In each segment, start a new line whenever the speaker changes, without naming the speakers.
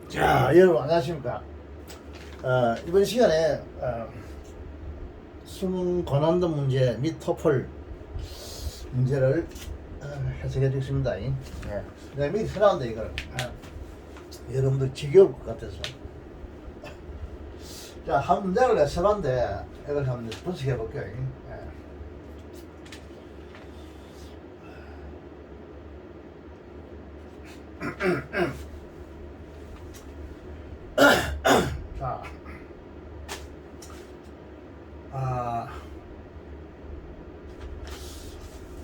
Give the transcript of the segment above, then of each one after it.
자, 여러분 안녕하십니까? 이번 시간에 수능 고난도 문제 및 토플 문제를 해석해 주겠습니다. 예. 내가 미리 써놨는데 이걸 여러분들 지겨울 것 같아서 자, 한 문제를 내가 써봤는데 이걸 한번 분석해 볼게요. 자,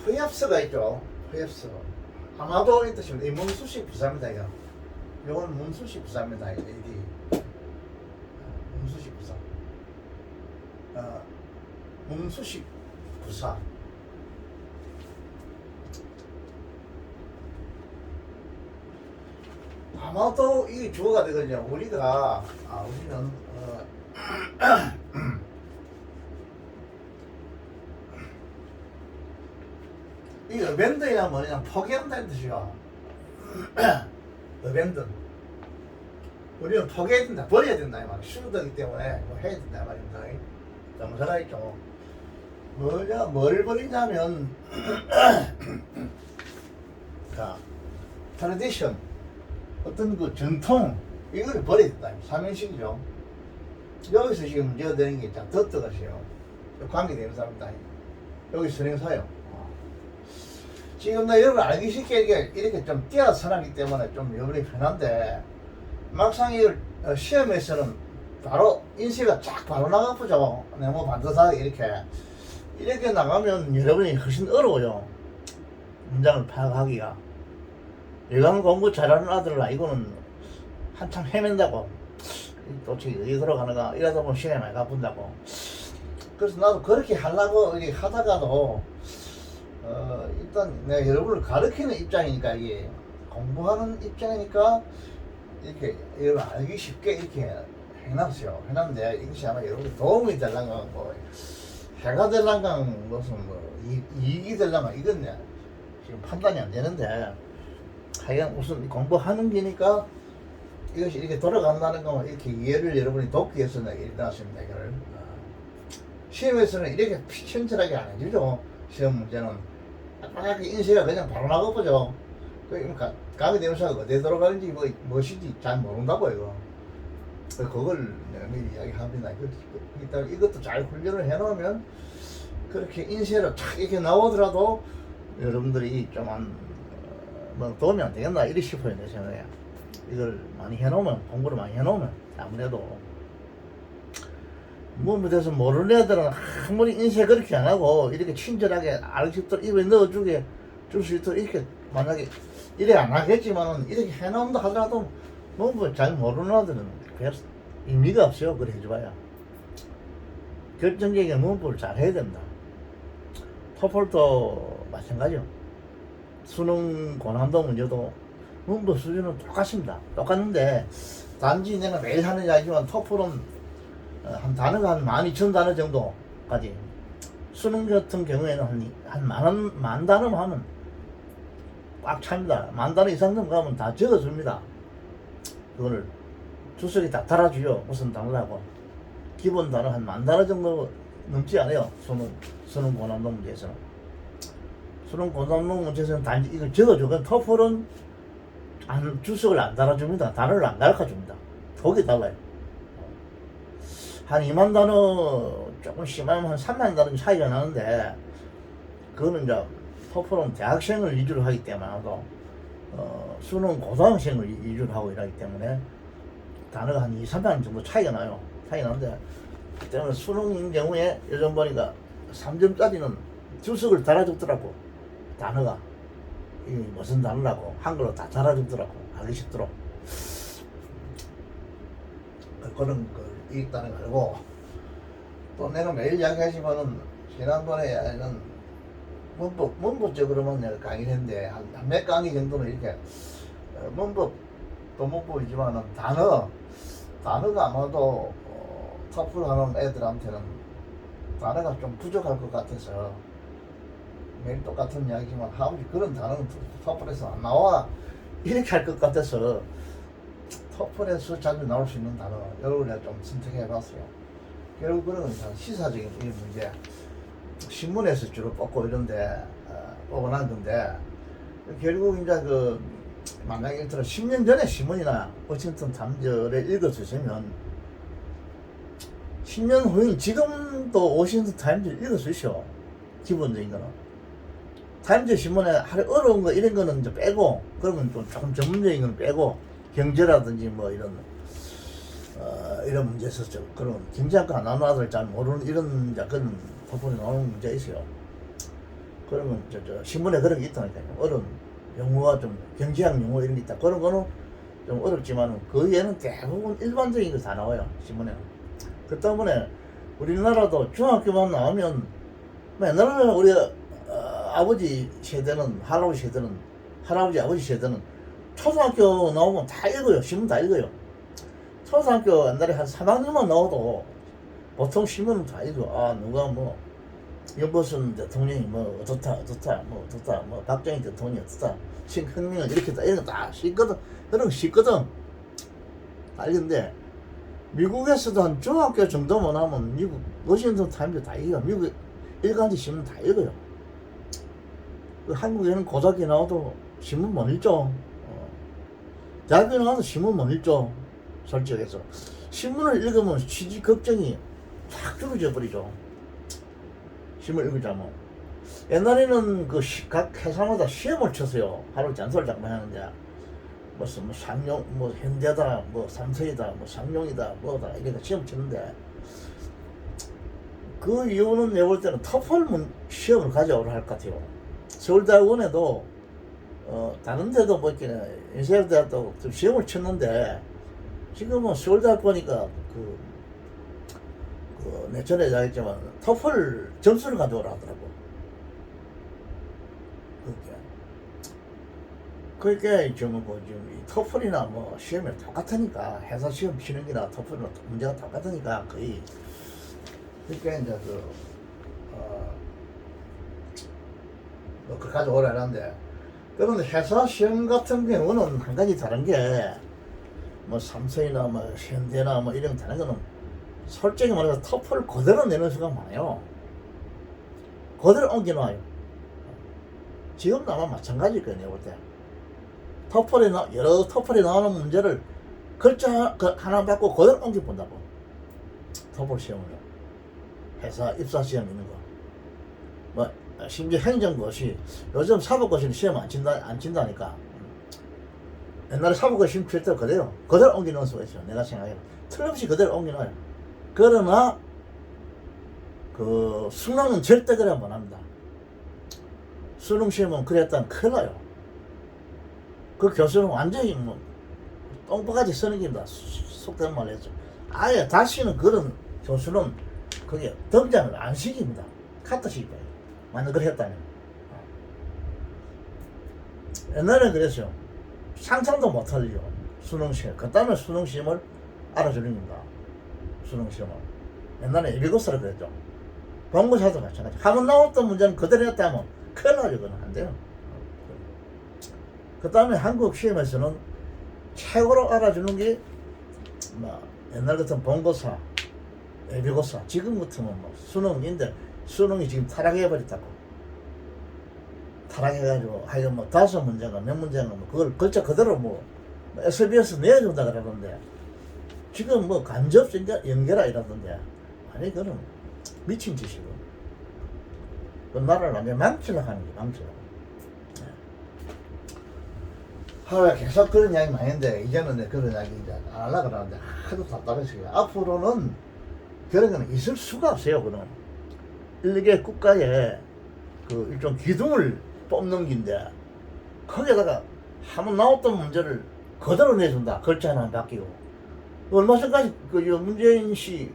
hö협서가 있죠. hö협서. 아마도 이 뜻입니다. 이 문수식 부사입니다. 이거. 요건 문수식 부사입니다. 이게 문수식 부사. 문수식 부사. 아마도 이게 주어가 되거든요. 우리는 이 어벤던이란 뭐냐, 포기한다는 뜻이야. 어벤던. 우리는 포기해야 된다, 버려야 된다 이 말. 슈더기 때문에 뭐 해야 된다 이 말입니다. 정사가 있죠. 뭘 버리냐면 자, 트래디션, 어떤 그 전통, 이걸 버려야 된다. 삼행식이죠. 여기서 지금 문제가 되는 게 있잖아. 덧떠가시요. 관계되는 사람이다. 여기 선행사요. 지금 나 여러분 알기 쉽게 이렇게 좀 띄어서 나기 때문에 좀 여러분이 편한데, 막상 이걸 시험에서는 바로 인쇄가 쫙 바로 나가보죠. 너무 반듯하게 이렇게 나가면 여러분이 훨씬 어려워요. 문장을 파악하기가. 외관 공부 잘하는 아들은 이거는 한참 헤맨다고, 도대체 어디 들어가는가 이러다 보면 시간이 많이 가뿐다고. 그래서 나도 그렇게 하려고 이렇게 하다가도 일단 내가 여러분을 가르치는 입장이니까, 이게 공부하는 입장이니까 이렇게 여러분 알기 쉽게 이렇게 해놨어요. 해놨는데 이것이 아마 여러분 도움이 되려면 뭐 해가 되려면 무슨 뭐 이익이 되려면 이건 지금 판단이 안 되는데, 하여간 우선 공부하는 게니까 이것이 이렇게 돌아간다는 거 이렇게 이해를 여러분이 돕기 위해서 내가 일어났습니다. 이걸 시험에서는 이렇게 피천철하게 안 해주죠. 시험 문제는 빨갛게 인쇄가 그냥 바로 나가보죠. 강의 대명사가 어디에 들어가는지 무엇인지 잘 모른다고 이거. 그걸 내가 미리 이야기합니다. 이것도 잘 훈련을 해놓으면 그렇게 인쇄로 탁 이렇게 나오더라도 여러분들이 좀 뭐 도움이 안 되겠나 이리 싶어요. 내 생각에. 이걸 많이 해놓으면, 공부를 많이 해놓으면 아무래도 뭐 못해서 모르는 애들은 아무리 인쇄 그렇게 안 하고 이렇게 친절하게 알겠도록 입에 넣어주게 줄 수 있도록 이렇게, 만약에 이래 안 하겠지만은 이렇게 해놓는다 하더라도 뭐 잘 모르는 애들은 별 의미가 없어요. 그래 해줘봐야. 결정적인 문법을 잘 해야 된다. 토플도 마찬가지요. 수능 고난도 문제도 문법 수준은 똑같습니다. 똑같는데 단지 내가 매일 하는 이야기지만 토플은 한 단어가 한 12,000단어 정도까지, 수능 같은 경우에는 한 만 단어만 하면 꽉 찹니다. 10,000단어 이상 넘어가면 다 적어줍니다. 그거를 주석이 다 달아주죠. 무슨 단어라고. 기본 단어 한 10,000단어 정도 넘지 않아요. 수능 고난도 문제에서는. 수능 고난도 문제에서는 단지 이걸 적어줘. 그럼 토플은 주석을 안 달아줍니다. 단어를 안 가르쳐줍니다. 거기 달라요. 한 2만 단어 조금 심하면 한 3만 단어 차이가 나는데, 그거는 이제 토플은 대학생을 위주로 하기 때문에 수능 고등학생을 위주로 하고 이러기 때문에 단어가 한 2, 3만 정도 차이가 나요. 차이 나는데, 때문에 수능인 경우에 요즘 보니까 3점짜리는 주석을 달아줬더라고. 단어가 이 무슨 단어라고 한글로 다 달아주더라고. 알기 쉽도록. 그런 걸 읽다는 거 알고, 또 내가 매일 이야기하지만은 지난번에는 문법적으로만 내가 강의를 했는데 한 몇 강의 정도는 이렇게 문법도 문법이지만은 단어가 아마도 토플 하는 애들한테는 단어가 좀 부족할 것 같아서, 매일 똑같은 이야기지만 하우지 그런 단어는 토플에서 안 나와 이렇게 할 것 같아서 토플에서 자주 나올 수 있는 단어 여러 가지 좀 선택해봤어요. 결국 그런 건 시사적인 이 문제. 신문에서 주로 뽑고 이런데 뽑아난 건데 결국 이제 그 만약에 예를 들어 10년 전에 신문이나 워싱턴 타임즈를 읽어주시면 10년 후인 지금도 워싱턴 타임즈를 읽어주시오. 기본적인 거는 타임즈 신문에 하루 어려운 거 이런 거는 이제 빼고 그러면 좀 조금 전문적인 건 빼고 경제라든지 뭐 이런 문제에서 그런 경제학과 나눠들 잘 모르는 이런 그런 부분이 나오는 문제가 있어요. 그러면 신문에 그런 게 있다니까요. 어려운 용어가 좀 경제학 용어 이런 게 있다. 그런 거는 좀 어렵지만 그 외에는 대부분 일반적인 거 다 나와요. 신문에는. 그 때문에 우리나라도 중학교만 나오면 옛날에 우리 아버지 세대는 할아버지 아버지 세대는 초등학교 나오면 다 읽어요. 신문 다 읽어요. 초등학교 옛날에 한 3학년만 나와도 보통 신문은 다 읽어. 아, 누가 뭐, 무슨 대통령이 뭐, 어떻다, 뭐, 박정희 대통령이 어떻다, 신혁명을 이렇게 다, 이런 거 다 씻거든. 그런 거 씻거든. 다 읽는데, 미국에서도 한 중학교 정도만 하면 미국, 워싱턴 타임즈 다 읽어. 미국 일간지 신문 다 읽어요. 한국에는 고등학교 나와도 신문 못 읽죠. 대학교 나와도 신문 못 읽죠. 솔직히 해서. 신문을 읽으면 취지 걱정이 확 줄어져 버리죠. 신문 읽으자면. 옛날에는 각 회사마다 시험을 쳤어요. 하루 잔소리 장만하는데. 무슨 상용, 현대다, 삼성이다, 상용이다, 뭐다, 이렇게 시험 쳤는데. 그 이유는 내가 볼 때는 토플 시험을 가져오라 할 것 같아요. 서울대학원에도, 다른 데도 이렇게, 인쇄대학도 시험을 쳤는데, 지금은 서울대학 보니까 내 전에 얘기했지만 토플 점수를 가져오라 하더라고. 그렇게 지금 이 토플이나 시험이 똑같으니까 회사 시험 치는 게나 토플이나 문제가 똑같으니까 거의 그러니까 이제 그걸 가져오라 하는데 그런데 회사 시험 같은 경우는 한 가지 다른 게 삼성이나 현대나 이런 다른 거는 솔직히 말해서 토플 그대로 내는 수가 많아요. 그대로 옮겨놔요. 지금도 아마 마찬가지일 거예요, 내가 볼 때. 여러 토플에 나오는 문제를 글자 하나 받고 그대로 옮겨본다고. 토플 시험을요. 회사 입사 시험 있는 거. 심지어 행정고시, 요즘 사법고시는 시험 안 친다니까. 옛날에 사법고시 시험 칠 때 그대로 옮겨놓을 수가 있어요. 내가 생각해요. 틀림없이 그대로 옮겨놔요. 그러나, 수능은 절대 그래 못 합니다. 수능 시험은 그랬다면 큰일 나요. 그 교수는 완전히 똥바가지 쓰는 겁니다. 속된 말로 했죠. 아예 다시는 그런 교수는 그게 등장을 안 시킵니다. 카트 시켜요. 만약 그래 했다면. 옛날에는 그랬어요. 상상도 못 하죠. 수능 시험. 그 다음에 수능 시험을 알아주는 겁니다. 수능 시험을. 옛날에 예비고사를 그랬죠. 본고사도 마찬가지. 한번 나왔던 문제는 그대로 했다면 큰일 나죠. 그건 안 돼요. 그 다음에 한국 시험에서는 최고로 알아주는 게 옛날 같은 본고사, 예비고사, 지금 같으면 수능인데 수능이 지금 타락해버렸다고. 타락해가지고 하여간 5문제가 몇 문제가 그걸 글자 그대로 SBS 내어준다 그러던데 지금 간접 연결하 이러던데 아니 그거는 미친 짓이고 그 나라를 완전 망치려고 하는 게 망치려고. 계속 그런 이야기 많이 했는데 이제는 그런 이야기 이제 안 하려고 그러는데 하도 답답해서요. 앞으로는 그런 거는 있을 수가 없어요. 그는 일개 국가의 일종 기둥을 뽑는 긴데 거기에다가 한번 나왔던 문제를 그대로 내준다. 글자 하나 바뀌고. 얼마 전까지 문재인 씨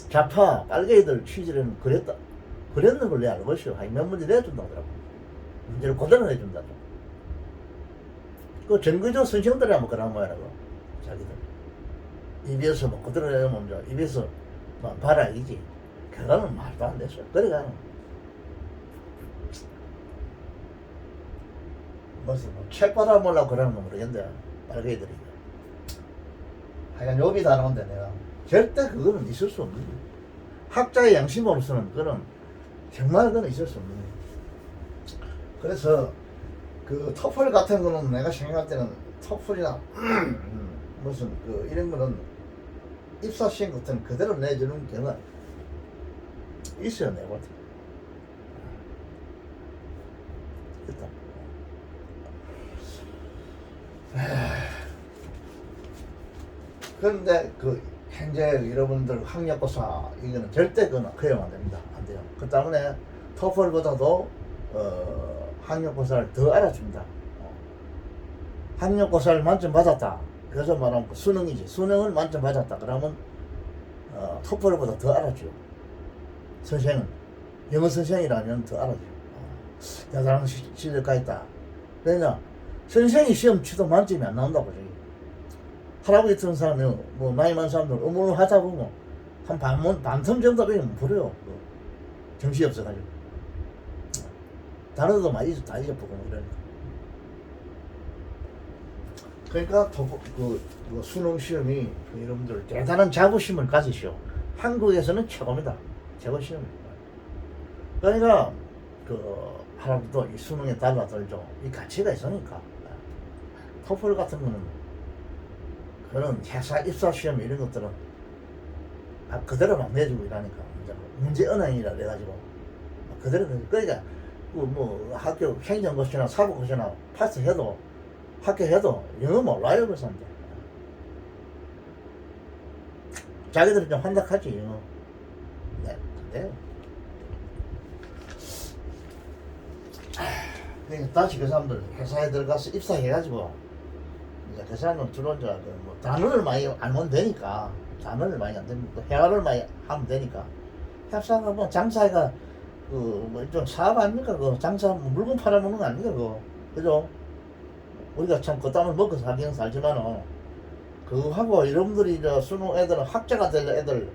좌파 빨갱이들 취재는 그랬는 걸 내가 알고 있어요. 몇 문제 내준다 하더라고. 문제를 그대로 내준다. 정규조 선생들이 한번 그런 거라고. 자기들 입에서 그대로 내면 입에서 봐라 이지. 그거는 말도 안 됐어요. 그래가 무슨 책 받아보려고 그러는 거 모르겠는데 빨갱이들이 하여간 욕이 다 나온다 내가. 절대 그거는 있을 수 없는 거야. 학자의 양심으로서는 그거는 정말 그건 있을 수 없는 거야. 그래서 그 토플 같은 거는 내가 생각할 때는 토플이나 무슨 그 이런 거는 입사 시험 같은 그대로 내주는 경우가 있어요 내가 볼 때. 일단 그런데 그 현재 여러분들 학력고사 이거는 절대 그건 허용 안 됩니다. 안 돼요. 그 때문에 토플보다도 학력고사를 더 알아줍니다. 학력고사를 만점 받았다. 그래서 말하면 수능이지. 수능을 만점 받았다. 그러면 토플보다 더 알아줘요. 선생은 영어 선생이라면 더 알아줘요. 대단한 실력가 있다. 왜냐 선생이 시험 치도 만점이 안 나온다고 저기. 할아버지 같은 사람이 뭐 나이 많은 사람들 업무를 하다 보면 한 반텀 정도밖에 못 풀어요. 정신이 없어가지고. 다른 데도 많이 다 잊어보고 뭐 이러니까. 그러니까 그 수능 시험이 여러분들 대단한 자부심을 가지시오. 한국에서는 최고입니다. 최고 시험입니다. 그러니까 그 할아버지도 이 수능에 달라들죠. 이 가치가 있으니까. 토플 같은 거는 그런 회사 입사 시험 이런 것들은 그대로 막 내주고 이러니까 문제 은행이라 그래가지고 그대로 그러니까 뭐 학교 행정고시나 사법고시나 파스해도 학교해도 영어 몰라요 그 사람들. 자기들은 좀 환락하지 영어. 네, 근데 그러니까 다시 그 사람들 회사에 들어가서 입사해가지고 이제 그 사람은 주로 이제 뭐 단어를 많이 알면 되니까 단어를 많이 안 되면 회화를 많이 하면 되니까 회사가 뭐 장사가 그 뭐 좀 사업 아닙니까 그 장사 물건 팔아먹는 거 아닙니까 그거 그죠? 우리가 참 그땀을 먹고 살기는 살지만은 그거하고 여러분들이 저 수능 애들은 학자가 될 애들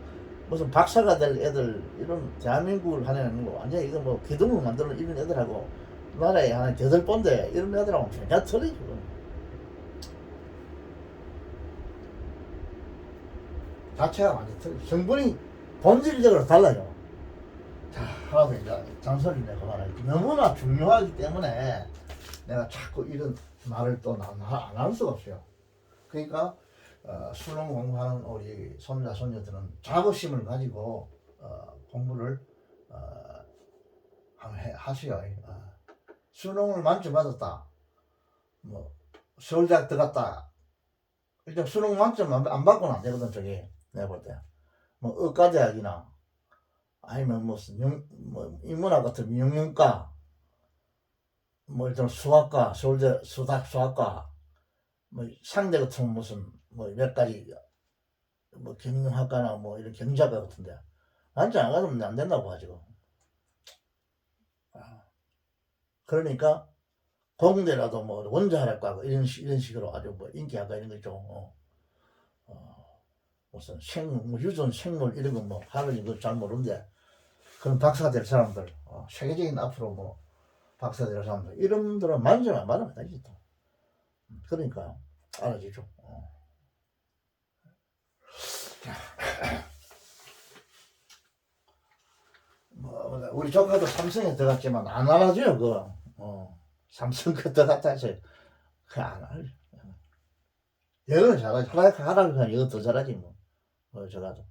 무슨 박사가 될 애들 이런 대한민국을 하는 거 완전 이거 뭐 기둥을 만드는 이런 애들하고 나라에 한 8번데 이런 애들하고 전혀 틀리죠. 자체가 완전 틀리죠. 성분이 본질적으로 달라요. 자, 하고 이제 잔소리 내가 말하지. 너무나 중요하기 때문에 내가 자꾸 이런 말을 또 안 할 수가 없어요. 그러니까 수능 공부하는 우리 손자 손녀들은 자부심을 가지고 공부를 하세요. 수능을 만점 받았다. 뭐 서울대학 들어갔다. 일단 수능 만점 안 받고는 안 되거든 저기 내가 볼 때. 뭐 의과대학이나 아니면 무슨 뭐 인문학 같은 영문과 뭐 일단 수학과 서울대 수학과 뭐 상대 같은 무슨 뭐 몇 가지 뭐 경영학과나 뭐 이런 경제학과 같은데 완전 안 가면 안 된다고 가지고. 그러니까 공대라도 뭐 원자학과 이런 식으로 아주 뭐 인기학과 이런 거 있죠. 무슨 생물, 뭐 유전 생물 이런 거 뭐 하는 거 잘 모르는데 그런 박사 될 사람들 세계적인 앞으로 뭐 박사 될 사람들 이런 분들은 만점 안 받으면 되지 또. 그러니까 알아지죠. 뭐 우리 조카도 삼성에 들어갔지만 안 알아줘요 그거. 삼성 그 들어갔다 해서 그거 안 알죠. 영어는 잘하지. 하라고 하면 영어 더 잘하지 뭐. 저가도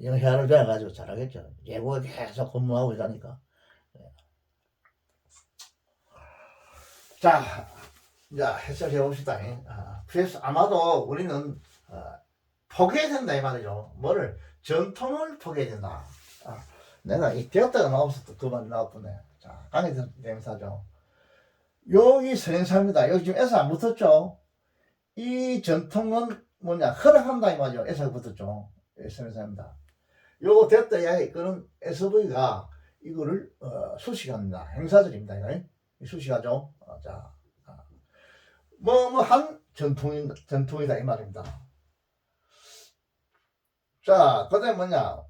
영어 회화를 배워가지고 잘하겠죠. 외국에 계속 근무하고 이러니까. 자, 이제 해석해 봅시다. 그래서 아마도 우리는 포기해야 된다 이 말이죠. 뭐를 전통을 포기해야 된다. 내가 이 배웠다가 나와서 그만 나왔더네. 자, 강의 대명사죠. 여기 선행사입니다. 여기 지금 에서 안 붙었죠. 이 전통은 뭐냐 허락한다 이 말이죠. 에서 붙었죠. 선행사입니다. 요거 됐다 야 이거는 SV가 이거를 수식합니다. 행사절입니다. 수식하죠. 자, 뭐한 전통이다 이 말입니다. 자, 그다음에 뭐냐?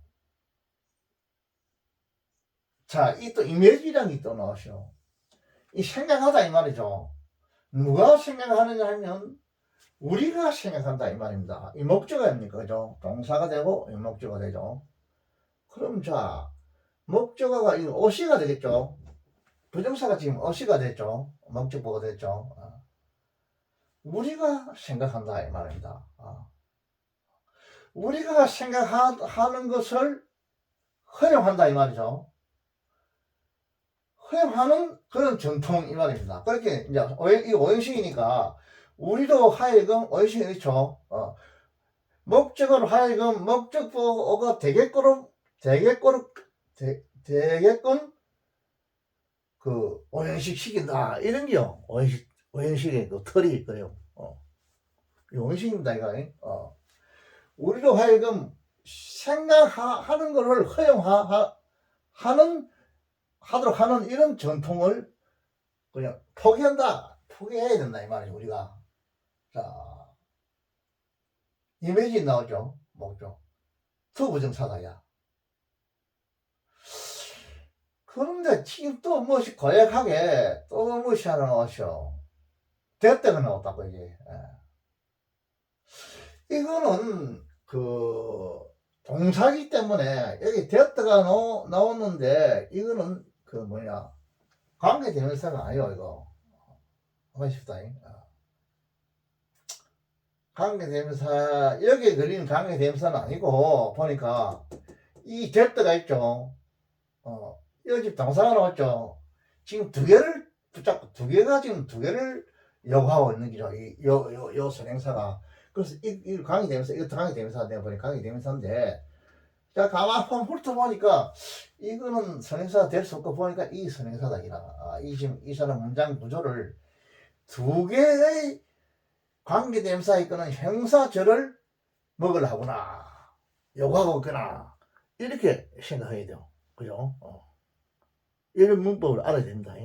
자, 이 또 이미지랑이 또 나오죠. 이 생각하다 이 말이죠. 누가 생각하느냐 하면 우리가 생각한다 이 말입니다. 이 목적어입니까? 그죠? 동사가 되고 이 목적어가 되죠. 그럼 자, 목적어가 이 어시가 되겠죠. 부정사가 지금 어시가 됐죠. 목적보가 됐죠. 우리가 생각한다 이 말입니다. 우리가 생각하는 것을 허용한다 이 말이죠. 허용하는 그런 전통 이 말입니다. 그렇게 이제 이 오형식이니까 우리도 하여금 오형식이 그렇죠. 목적으로 하여금 목적보가 되게끔 그 오형식 시킨다 이런 게요. 오형식의 그 틀이 그래요. 이 오형식입니다 이거. 우리도 하여금 생각하는 것을 하도록 하는 이런 전통을 그냥 포기해야 된다 이 말이죠. 우리가 자 이미지 나오죠. 목적 투부정사다야. 그런데 지금 또 무엇이 고약하게 또 무엇이 하나 나왔죠. 대때가 나왔다고 이게. 이거는 그 동사기 때문에 여기 대때가 나오는데 이거는 그 뭐냐 관계대명사가 아니에요 이거. 한번 싶다. 관계대명사 여기 그린 관계대명사는 아니고 보니까 이 대때가 있죠. 여기 지금 동사가 나왔죠. 지금 두 개를 붙잡고 두 개를 요구하고 있는 거죠. 요 선행사가. 그래서 이 관계대명사 이것도 관계대명사가 되어버리니까 관계대명사인데 자 가만 한번 훑어보니까 이거는 선행사가 될 수 없고 보니까 이 선행사다 지금 이 사람 문장 구조를 두 개의 관계대명사에 있거는 형사절을 먹으려 하구나 요구하고 있구나 이렇게 생각해야 돼요. 그죠? 이런 문법을 알아야 됩니다.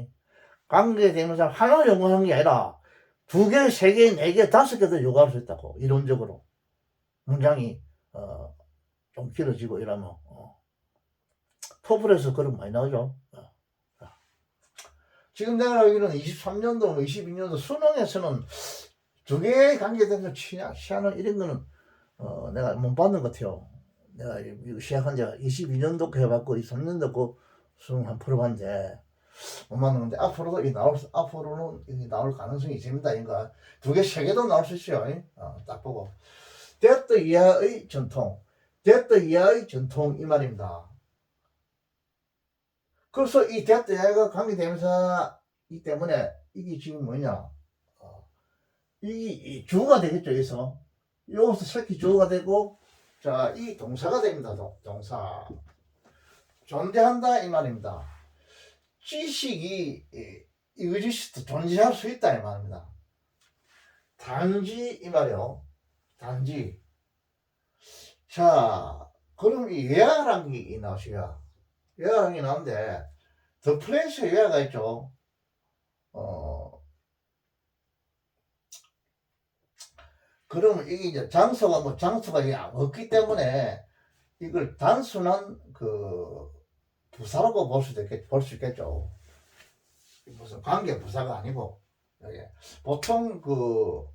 관계대명사 하나 요구하는 게 아니라 두 개, 세 개, 네 개, 다섯 개도 요구할 수 있다고. 이론적으로 문장이 좀 길어지고 이러면 토플에서 그런 거 많이 나오죠. 지금 내가 알기로는 23년도, 22년도 수능에서는 두 개의 관계대명사 시하는 이런 거는 내가 못 받는 것 같아요. 내가 시작한 지가 22년도 해봤고 23년도 그 수능 한 풀어봤는데 못 맞는 건데 앞으로는 이 나올 가능성이 있습니다. 그러니까 두 개, 세 개도 나올 수 있어요. 딱 보고 대또 이하의 전통 이 말입니다. 그래서 이 대또 이하가 관계대명사이기 때문에 이게 지금 뭐냐 이 주어가 되겠죠. 여기서 새끼 주어가 되고 자 이 동사가 됩니다. 동사 존재한다 이 말입니다. 지식이 exist 존재할 수 있다 이 말입니다. 단지 이 말이요. 단지. 자 그럼 이 외화라는 게 나오시야. 외화라는 게 나오는데 더 플레이스 외화가 있죠. 그러면 이게 이제 장소가 없기 때문에 이걸 단순한 그 부사라고 볼 수 있겠죠. 무슨 관계 부사가 아니고 보통 그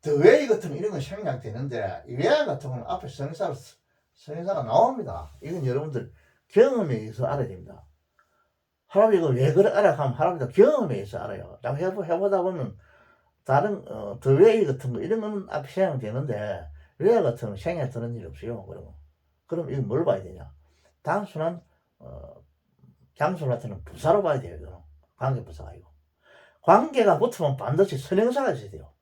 the way 같은 거 이런 건 생략되는데 이 way 같은 건 앞에 선행사가 나옵니다. 이건 여러분들 경험에 의해서 알아야 됩니다. 할아버지 이거 왜 그래 알아가면 할아버지가 경험에 의해서 알아요. 해보다 보면 다른 the way 같은 거 이런 거는 앞에 생략되는데 way 같은 건 생략되는 일이 없어요. 그럼 이거 뭘 봐야 되냐? 단순한 장소를 나타내는 부사로 봐야 돼요. 이거는 관계 부사가 아니고 관계가 붙으면 반드시 선행사가 있어야 돼요.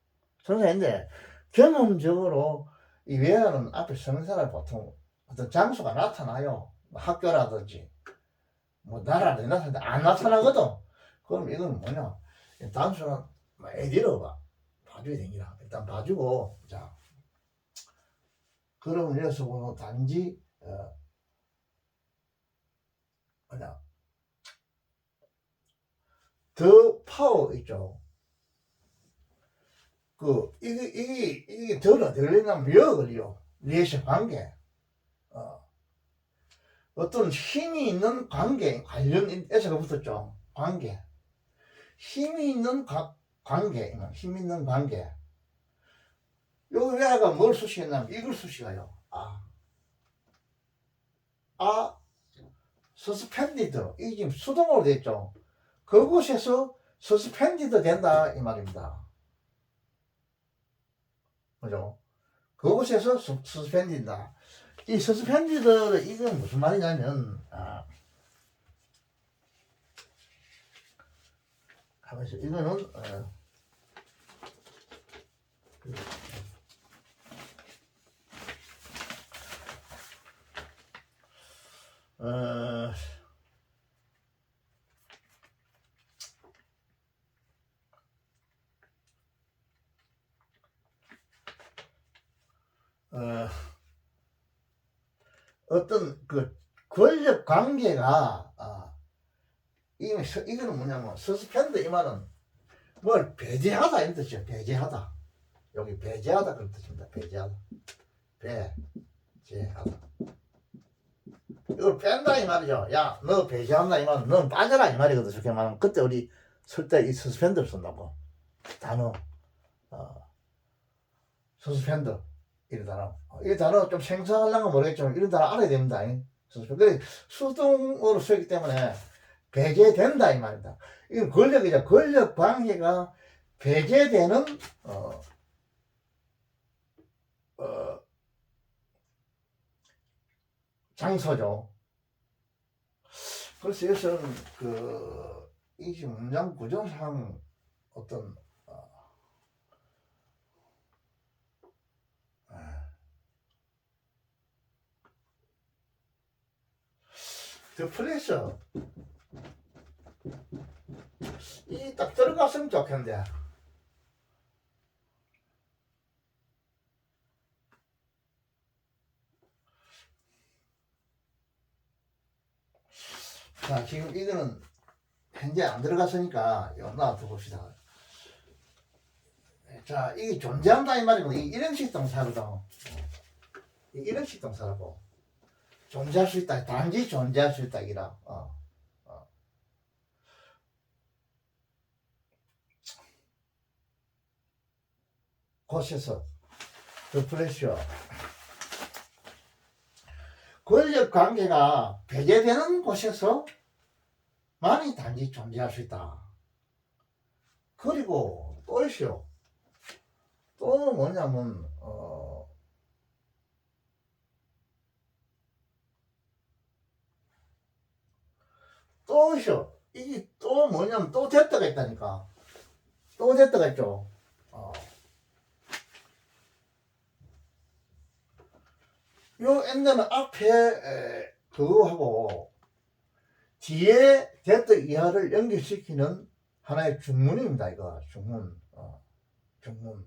선생인데 경험적으로 이 외화는 앞에 선행사를 보통 어떤 장소가 나타나요. 학교라든지 뭐 나라를 나타나는데 안 나타나거든. 그럼 이건 뭐냐? 단순한 애디로 봐줘야 됩니다. 일단 봐주고 자 그럼 여기서 보면 단지 뭐냐 더 파워 있죠. 이게 더는 들리냐면 몇 걸려. 리에이션 관계. 어떤 힘이 있는 관계, 관련에서가 붙었죠. 관계. 힘이 있는 관계. 요 애가 뭘 수식했냐면 이걸 수식해요. 서스펜디드. 이게 지금 수동으로 돼 있죠. 그곳에서 서스펜디드 된다 이 말입니다. 그죠? 그곳에서 서스펜디드다. 이 서스펜디드 이건 무슨 말이냐면 가만있어. 이거는 어떤 그 권력 관계가 이거는 뭐냐면 서스펜드 이 말은 뭘 배제하다 이런 뜻이에요. 배제하다. 여기 배제하다 그런 뜻입니다. 배제하다. 배제하다. 이걸 뺀다 이 말이죠. 야, 너 배제한다 이 말은 넌 빠져라 이 말이거든. 저렇게 말하면 그때 우리 쓸 때 이 서스펜드를 쓴다고. 단어. 서스펜드. 이런 단어. 이 단어 좀 생소하려면 모르겠지만 이런 단어 알아야 됩니다. 그래 수동으로 쓰기 때문에 배제된다 이 말입니다. 이건 권력이죠. 권력 관계가 배제되는 장소죠. 그래서 여기서는 이 문장 구조상 어떤 더 프레셔 이 딱 들어갔으면 좋겠는데 자 지금 이거는 현재 안 들어갔으니까 이거 놔둬 봅시다. 자 이게 존재한다 이 말이고 이런식 동사거든. 이런식 동사라고 존재할 수 있다 단지 존재할 수 있다 이라 곳에서 더 프레셔 권력 관계가 배제되는 곳에서 만이 단지 존재할 수 있다. 그리고 또 있어요. 또 뭐냐면 또 있어. 이게 또 뭐냐면 또 됐다가 있다니까. 또 됐다가 있죠. 요 엔드는 앞에 그거하고 뒤에 됐다 이하를 연결시키는 하나의 중문입니다. 이거 중문. 중문.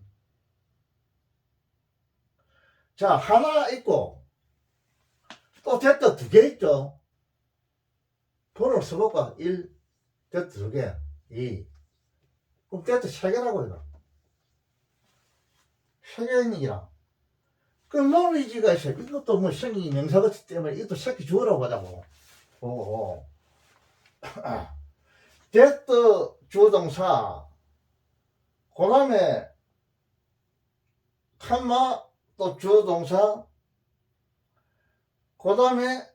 자 하나 있고 또 됐다 두 개 있죠. 번호를 써볼까? 1 됐다 두 개 2 그럼 됐다 세 개라고 이거. 세 개니라. 그 노리지가 있어. 이것도 뭐 생기 명사가 때문에 이것도 새끼 주어라고 하자고. 됐다 주어동사 그 다음에 칸마 또 주어동사 그 다음에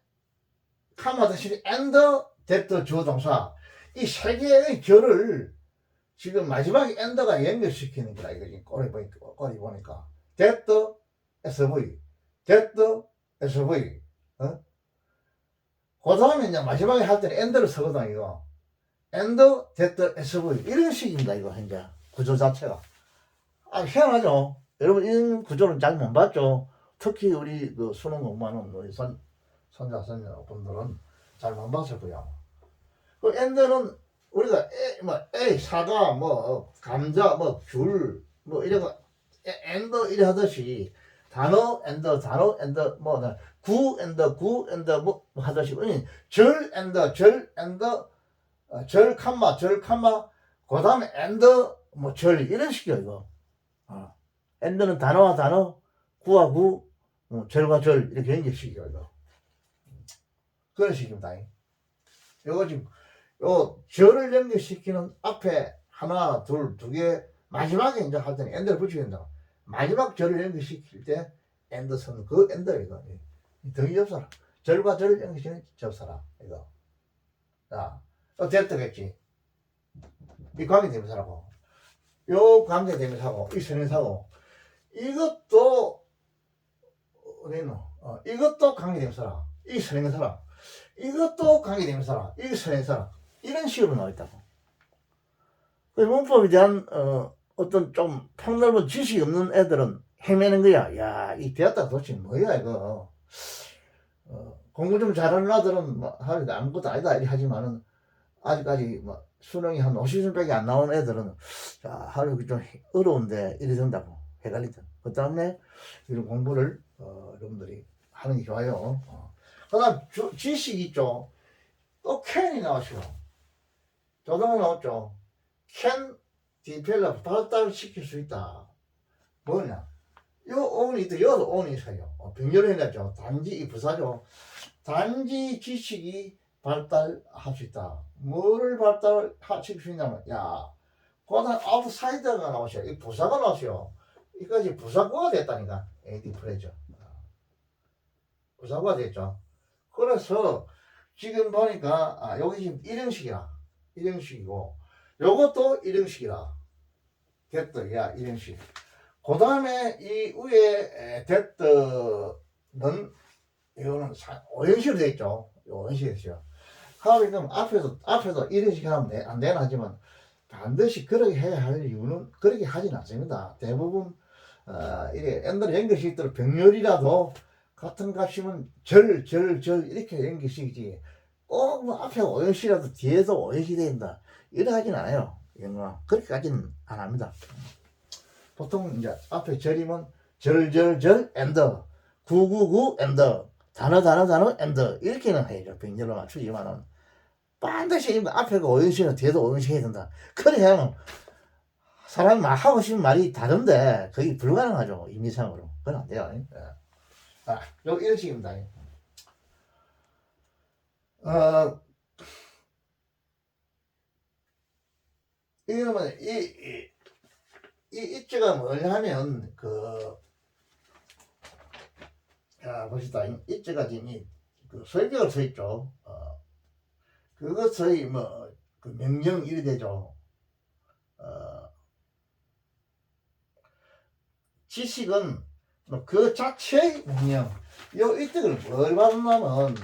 칸마 대신 and 됐다 주어동사 이 세 개의 결을 지금 마지막에 and가 연결시키는 거라 이거지. 꼬리 보니까 됐다 SV 됐다 SV 그 다음에 이제 마지막에 할 때는 and를 쓰거든 이거. and 됐다 SV 이런 식입니다. 이거 현재 구조 자체가 희한하죠. 여러분 이런 구조는 잘 못 봤죠. 특히 우리 그 수능 공부하는 우리 손자 분들은 잘 못 봤을 거야. 그 and는 우리가 A 사과 뭐 감자 뭐 귤 뭐 이런 거 and 이래 하듯이 단어 and 뭐 구 and 뭐 하듯이 절 칸마 그 다음에 and 뭐 절 이런 식이야 이거. and는 단어와 단어 구와 구 절과 절 이렇게 연결식이야 이거. 그런 식입니다. 이거 지금 요 절을 연결시키는 앞에 하나 둘 두 개 마지막에 이제 할 때는 and를 붙여야 된다. 마지막 절을 연결시킬 때 엔더선 그 엔더 이거 덩이 접사라 절과 절을 연결시키는 접사라 이거 자 또 됐다겠지 이 관계대명사라고 요 관계대명사고 이 선행사고 이것도 어디노 이것도 관계대명사라 이 선행사라 이것도 관계대명사라 이 선행사라 이런 식으로 나와 있다고 그 문법에 대한 어떤 좀 폭넓은 지식이 없는 애들은 헤매는 거야. 야, 이 되었다 도대체 뭐야 이거. 공부 좀 잘하는 아들은 뭐 하루에 아무것도 아니다 이렇게 하지만은 아직까지 뭐 수능이 한 50점밖에 안 나온 애들은 자 하루에 좀 어려운데 이래 된다고 헷갈리죠. 그 다음에 이런 공부를 여러분들이 하는 게 좋아요. 그 다음 지식 있죠. 또 캔이 나왔어요. 조동이 나왔죠. can develop 발달시킬 수 있다. 뭐냐? 요 on이 있다. 여도 on이 있어요. 병렬을 해놨죠. 단지 이 부사죠. 단지 지식이 발달할 수 있다. 뭐를 발달시킬 수 있냐면 야, 그다음 아웃사이더가 나오셔. 이 부사가 나오셔. 이까지 부사구가 됐다니까. AD 프레저. 부사구가 됐죠. 그래서 지금 보니까 여기 지금 일형식이라. 일형식이고 요것도 일형식이라. 됐더, 야, 일형식. 그 다음에 이 위에 됐더는 이거는 5형식으로 되어 있죠. 5형식이 있어요. 그럼 앞에도 일형식 하면 안 되나 하지만 반드시 그렇게 해야 할 이유는 그렇게 하진 않습니다. 대부분, 이래 옛날에 연결식들 병렬이라도 같은 값이면 이렇게 연결식이지. 꼭 뭐 앞에 5형식이라도 뒤에도 5형식이 된다. 이래 하진 않아요. 이거 그렇게까지는 안 합니다. 보통 이제 앞에 절이면 절 엔더 999 엔더 단어 엔더 이렇게는 해야죠. 병렬로 맞추지만은 반드시 앞에가 5형식은 뒤에도 5형식 해야 된다. 그래야 사람이 막 하고 싶은 말이 다른데 그게 불가능하죠. 임의상으로. 그건 안 돼요. 요 이런 식입니다. 이거는 이 입자가 뭐냐면 보시다 입자가 지금 그 설명을 써 있죠. 그것의 그 명령 이래 되죠. 지식은 그 자체의 명령. 요 이때를 뭘 받냐면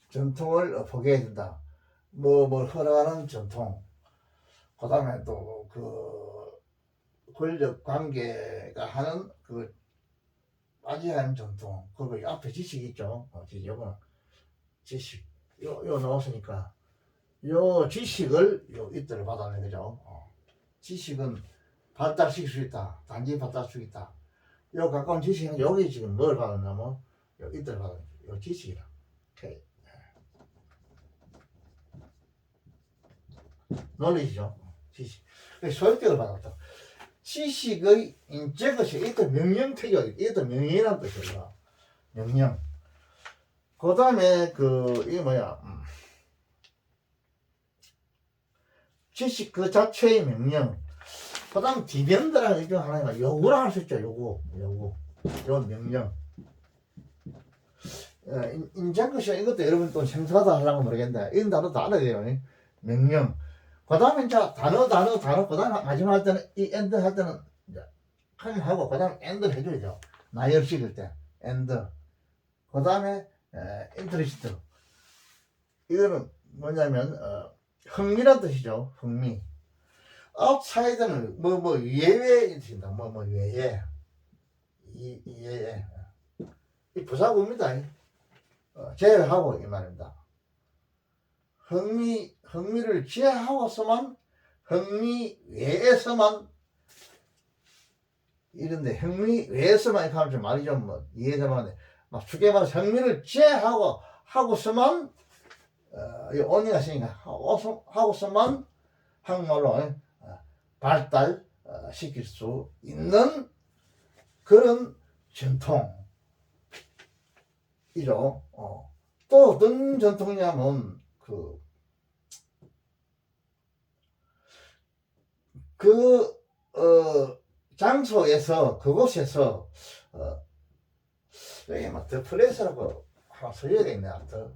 전통을 포기해야 된다. 뭘 허락하는 전통. 그 다음에 또 권력 관계가 하는 빠지하는 전통. 그리고 앞에 지식이 있죠. 요거는 지식. 요 나왔으니까. 요 지식을 이때를 받아내 그죠. 지식은 발달시킬 수 있다. 단지 발달시킬 수 있다. 요 가까운 지식은 여기 지금 뭘 받았냐면 요 이때를 받아내. 요 지식이라. 오케이. 논리죠. 지식. 소유격을 받았다. 지식의 인적것이 이것도 명령태격, 이것도 명령이라는 뜻이야. 명령. 그 다음에 이게 뭐야? 지식 그 자체의 명령. 그 다음 디벤드라는 게 하나가 요구를 할 수 있죠. 요구. 요 명령. 인적것이 이것도 여러분 또 생소하다 하려고 모르겠는데 이런 단어 다 알아야 돼요. 명령. 그 다음에 이제 단어, 그 다음에 마지막 할 때는, 이 엔드 할 때는, 이제, 하고, 그 다음에 엔드를 해줘야죠. 나열식일 때, 엔드. 그 다음에, 인트리스트. 이거는 뭐냐면, 흥미란 뜻이죠. 흥미. 아웃사이드는, 예외, 뜻입니다. 예외. 예외. 이 부사구입니다. 제외하고, 이 말입니다. 흥미를 제하고서만 흥미 외에서만 이런데 흥미 외에서만 이렇게 하면 좀 말이 좀 이해되면 막 쉽게 말해서 흥미를 제하고서만 이 언니가 쓰니까 하고서만 한국말로 발달 시킬 수 있는 그런 전통이죠. 또 어떤 전통이냐면 그, 장소에서, 그곳에서, 여기 막, 더 플레이스라고 하나 써야겠네. 더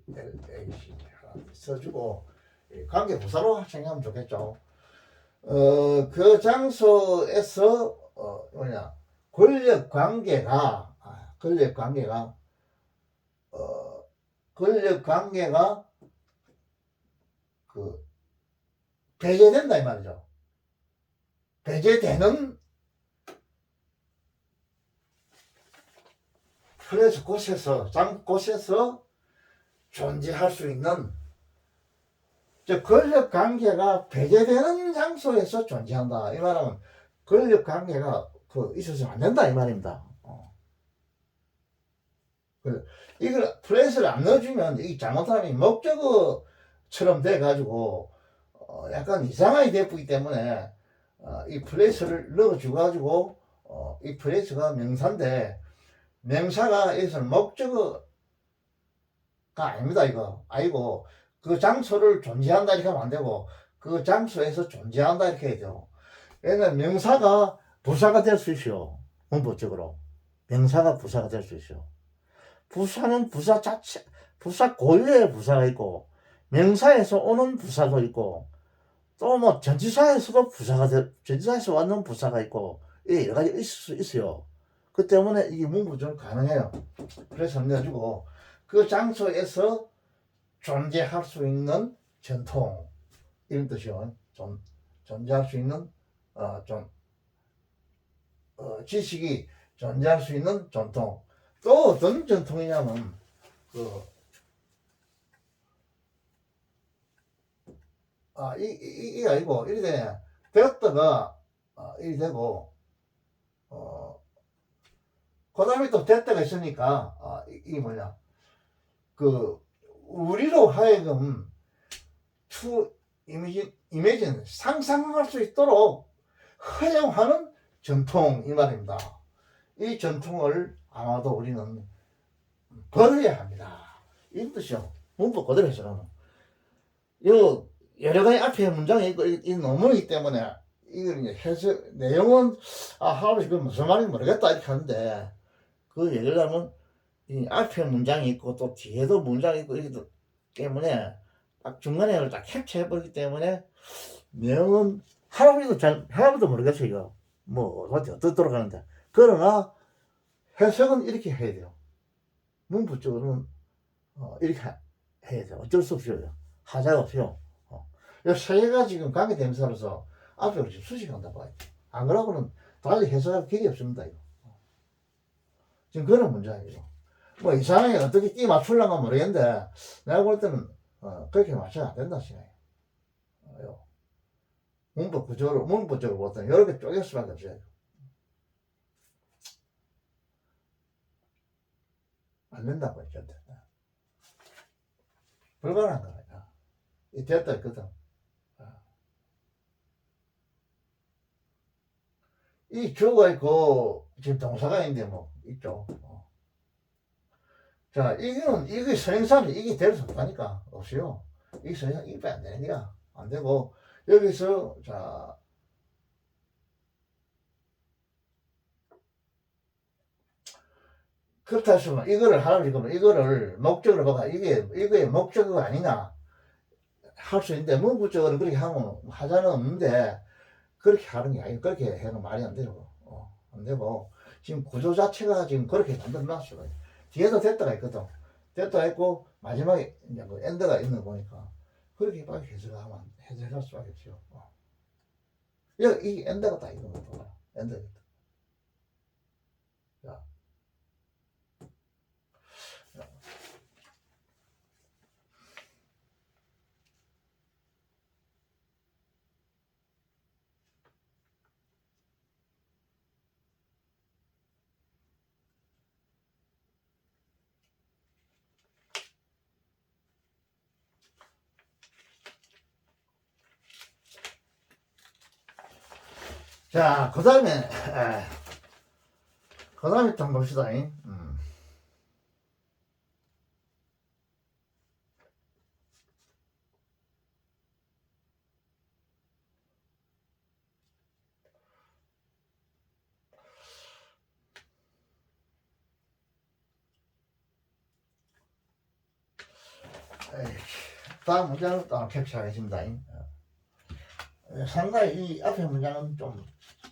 PLAC 하나 써주고, 관계 부사로 생각하면 좋겠죠. 그 장소에서, 권력 관계가, 권력 관계가, 그, 배제된다, 이 말이죠. 배제되는 플레이스 곳에서, 곳에서 존재할 수 있는, 권력 관계가 배제되는 장소에서 존재한다. 이 말은 권력 관계가 있어서는 안 된다. 이 말입니다. 이걸 플레이스를 안 넣어주면 이 잘못하면 목적어처럼 돼가지고 약간 이상하게 되기 때문에 이 플레이스를 넣어줘가지고 이 플레이스가 명사인데 명사가 여기서는 목적어가 아닙니다. 이거 아니고 그 장소를 존재한다 이렇게 하면 안 되고 그 장소에서 존재한다 이렇게 해야죠. 얘는 명사가 부사가 될 수 있어요. 문법적으로 명사가 부사가 될 수 있어요. 부사는 부사 자체, 부사 고유의 부사가 있고, 명사에서 오는 부사도 있고, 또 뭐 전치사에서도 전치사에서 왔는 부사가 있고, 여러 가지 있을 수 있어요. 그 때문에 이게 문부적으로 가능해요. 그래서 넣어주고, 그 장소에서 존재할 수 있는 전통, 이런 뜻이요. 존재할 수 있는, 지식이 존재할 수 있는 전통. 또 어떤 전통이냐면 이게 아니고 이래 되었다가 이래 되고 그 다음에 또 됐다가 있으니까 이게 뭐냐 우리로 하여금 투 이미지는 상상할 수 있도록 허용하는 전통 이 말입니다. 이 전통을 아마도 우리는 버려야 합니다. 이런 뜻이요. 문법 그대로 해석하면. 여러 가지 앞에 문장이 있고, 이 논문이기 때문에, 이걸 이제 해석, 내용은, 할아버지 그 무슨 말인지 모르겠다, 이렇게 하는데, 그 얘기를 하면, 이 앞에 문장이 있고, 또 뒤에도 문장이 있고, 이렇기 때문에, 딱 중간에 딱 캡처해버리기 때문에, 내용은 할아버지도 모르겠어요, 이거. 뭐, 어떻게 하는데. 그러나, 해석은 이렇게 해야 돼요. 문법적으로는 이렇게 해야 돼요. 어쩔 수 없어요. 하자가 없어요. 세 개가 지금 관계대명사로서 앞으로 지금 수식한다 봐요. 안 그러고는 달리 해석할 길이 없습니다. 이거. 지금 그런 문제예요. 뭐 이상하게 어떻게 끼 맞추려면 모르겠는데 내가 볼 때는 그렇게 맞춰야 안 된다 생각해요. 문법적으로 보통 이렇게 쪼갤 수밖에 없어요. 안 된다고 했죠. 불가능한 거야. 이 됐다 했거든. 이 주어가 있고 지금 동사가 있는데 뭐 있죠. 자, 이게 선행사는 이게 될 수 없다니까. 없어요. 이게 선행사 이게 안 되는 거야. 안 되고 여기서 자 그렇다 하시면 이거를 하라고 그러면 이거를 목적으로 봐가 이게 목적어가 아니냐 할 수 있는데 문부적으로 그렇게 하면 하자는 없는데 그렇게 하는 게 아니고 그렇게 해는 말이 안 되고 안 되고 지금 구조 자체가 지금 그렇게 만들어 놨어요. 뒤에도 됐다가 있거든. 됐다 했고 마지막에 이제 그 엔드가 있는 거 보니까 그렇게 빨리 해석할 수밖에 없어요. 이 엔드가 다 이거 뭐 엔드. 자, 자, 그 다음에 좀 봅시다. 다음 문장을 또 캡처하겠습니다. 상당히 이 앞에 문장은 좀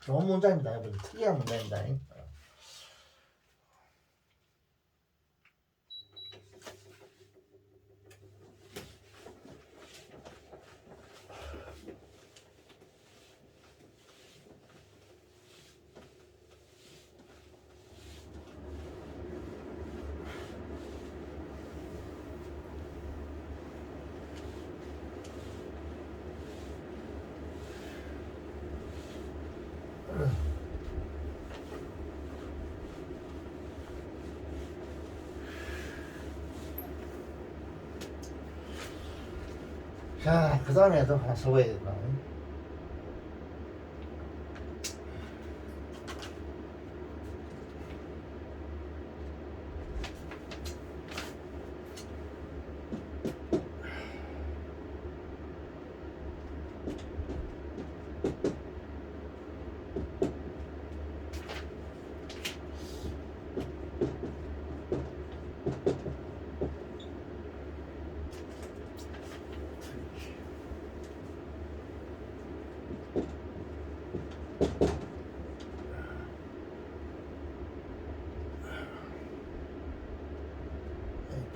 좋은 문장입니다. 특이한 문장입니다. 자, 그 다음에도 하나 써봐야겠다.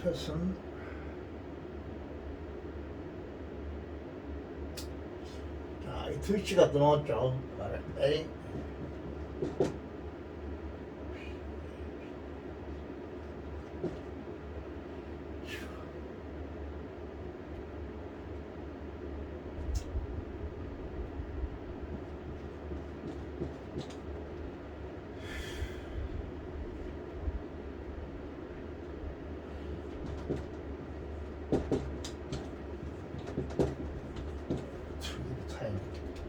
person 자, 이 트위치가 또 나왔죠. A time and then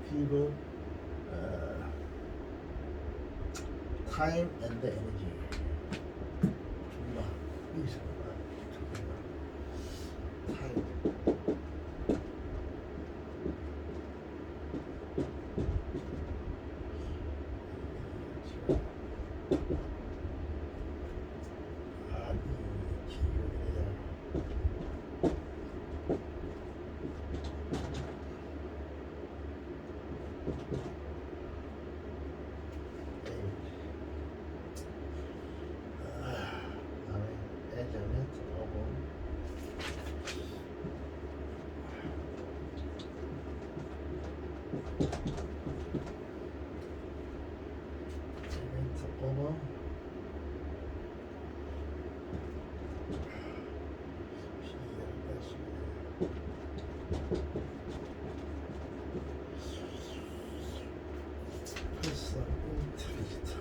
to give time and energy. 정말 이상하다. time. over person interest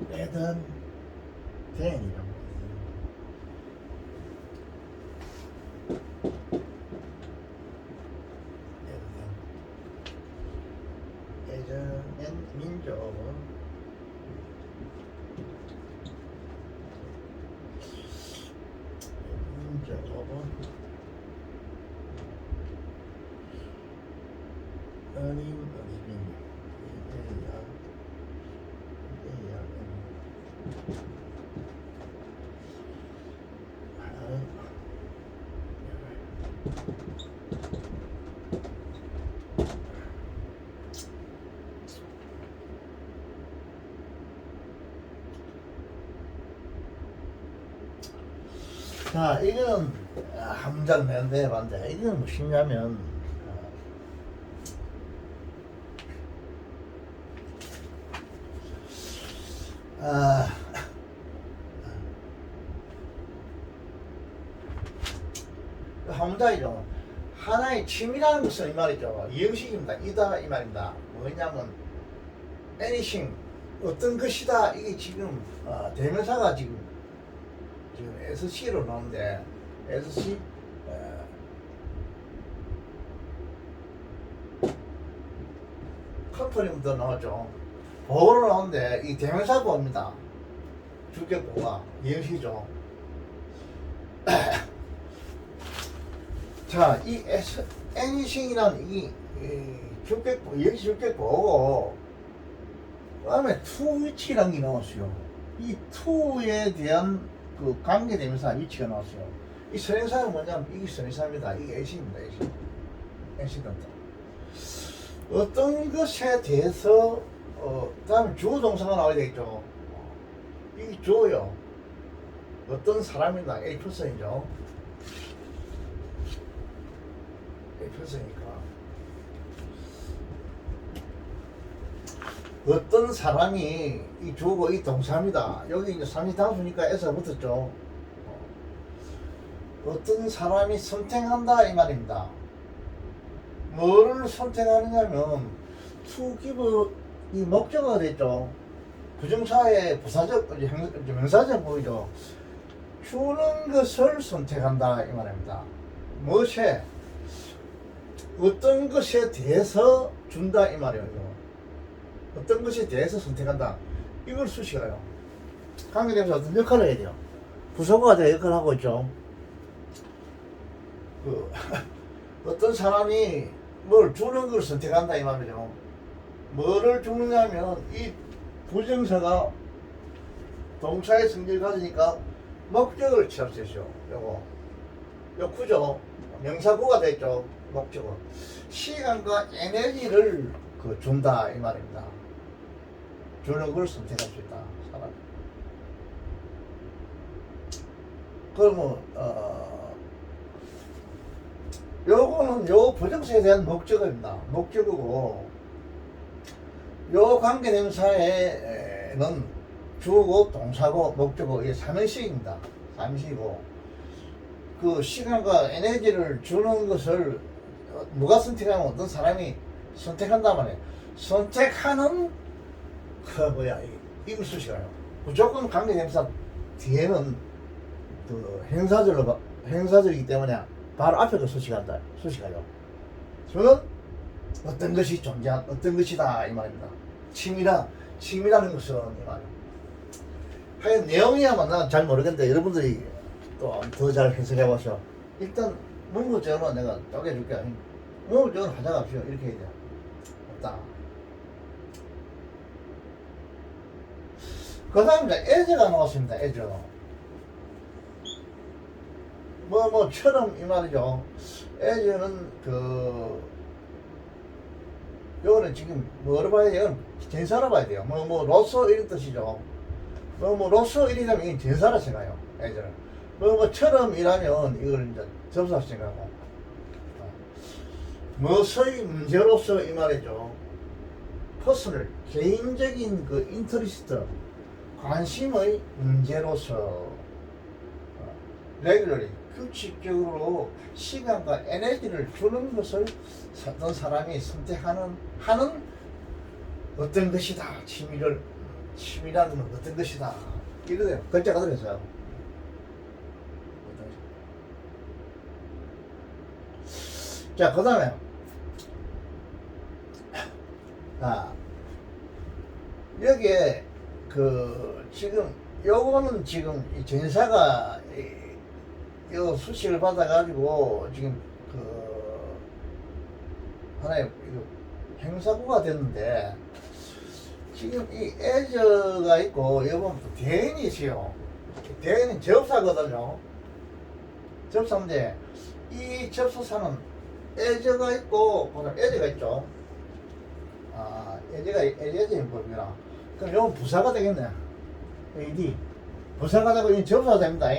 rather than 예전엔 민족 earning a living 자, 이건 한 문장 내는데 해봤는데 이건 무엇이냐면 한 문장이죠. 하나의 취미라는 것은 이 말이죠. 이형식입니다. 이다 이 말입니다. 뭐냐면 anything 어떤 것이다 이게 지금 대명사가 지금 SC로 나오는데 SC 컴퍼니부터 나왔죠. 보호로 나오는데 이 대명사 보호입니다. 주격보호가 이행시죠. 자, 이 애니싱이라는 이 주격보호, 이행시 주격보호고, 그 다음에 to 위치라는 게 나왔어요. 이 to에 대한 그 관계대명사 위치가 나왔어요. 이 선행사는 뭐냐면 이게 선행사입니다. 이게 애시입니다. 애시던다. 어떤 것에 대해서 다음에 주어 동사가 나와야 되겠죠. 이게 주어요. 어떤 사람이다. A 퍼슨이죠. A 퍼슨이니까 어떤 사람이 이 주어고 이 동사입니다. 여기 이제 삼지당수니까 에서 붙었죠. 어떤 사람이 선택한다 이 말입니다. 뭐를 선택하느냐면 to give 이 목적어가 됐죠. 부정사의 부사적 명사적 보이죠. 주는 것을 선택한다 이 말입니다. 무엇에 어떤 것에 대해서 준다 이 말이에요. 어떤 것에 대해서 선택한다. 이걸 수식어요. 관계대명사 어떤 역할을 해야 돼요. 부사구가 될 역할을 하고 있죠. 어떤 사람이 뭘 주는 걸 선택한다 이 말이죠. 뭐를 주느냐면 이 부정사가 동사의 성질을 가지니까 목적을 취합시죠. 요 구조 명사구가 됐죠. 목적어 시간과 에너지를 준다 이 말입니다. 주는 걸 선택할 수 있다 사람. 그러면 요거는 요 부정사에 대한 목적어입니다. 목적어고 요 관계대명사에는 주어고 동사고 목적어 이게 삼형식입니다. 삼형식이고 그 시간과 에너지를 주는 것을 누가 선택하면 어떤 사람이 선택한단 말이에요. 선택하는 이걸 수식어요. 무조건 관계대명사 뒤에는 그 행사절이기 때문에 바로 앞에 그 수식어요. 저는 어떤 것이 존재한 어떤 것이다 이 말입니다. 침이라는 것은 이 말이에요. 하여간 내용이야만 난 잘 모르겠는데 여러분들이 또 더 잘 해석해 보셔. 일단 문구적으로 내가 쪼개줄게. 문구적으로 가져갑시오. 이렇게 해야 돼. 없다. 그 다음에 as가 나왔습니다. as. 처럼 이 말이죠. as는 요거는 지금 뭐로 봐야 돼요? 전사로 봐야 돼요. 로서 이런 뜻이죠. 로서 이라면 이게 전사로 생각해요. as는. 처럼 이라면 이걸 이제 접사로 생각하고. 무엇의 문제로서 이 말이죠. 퍼스널, 개인적인 그 인터리스트, 관심의 문제로서 레귤러리, 규칙적으로 시간과 에너지를 주는 것을 어떤 사람이 선택하는 어떤 것이다. 취미라는 건 어떤 것이다. 이거예요. 글자가 들어있어요. 자, 그 다음에 여기에 지금 요거는 지금 이 전사가 요 수식을 받아가지고 지금 하나의 행사구가 됐는데 지금 이 as가 있고 여기 대인이 있어요. 대인은 접사거든요. 접사인데 이 접수사는 as가 있고 그다음 as가 있죠. as가 뭐구나. 그럼 이건 부사가 되겠네. ad 부사가 되고 이 접사가 됩니다.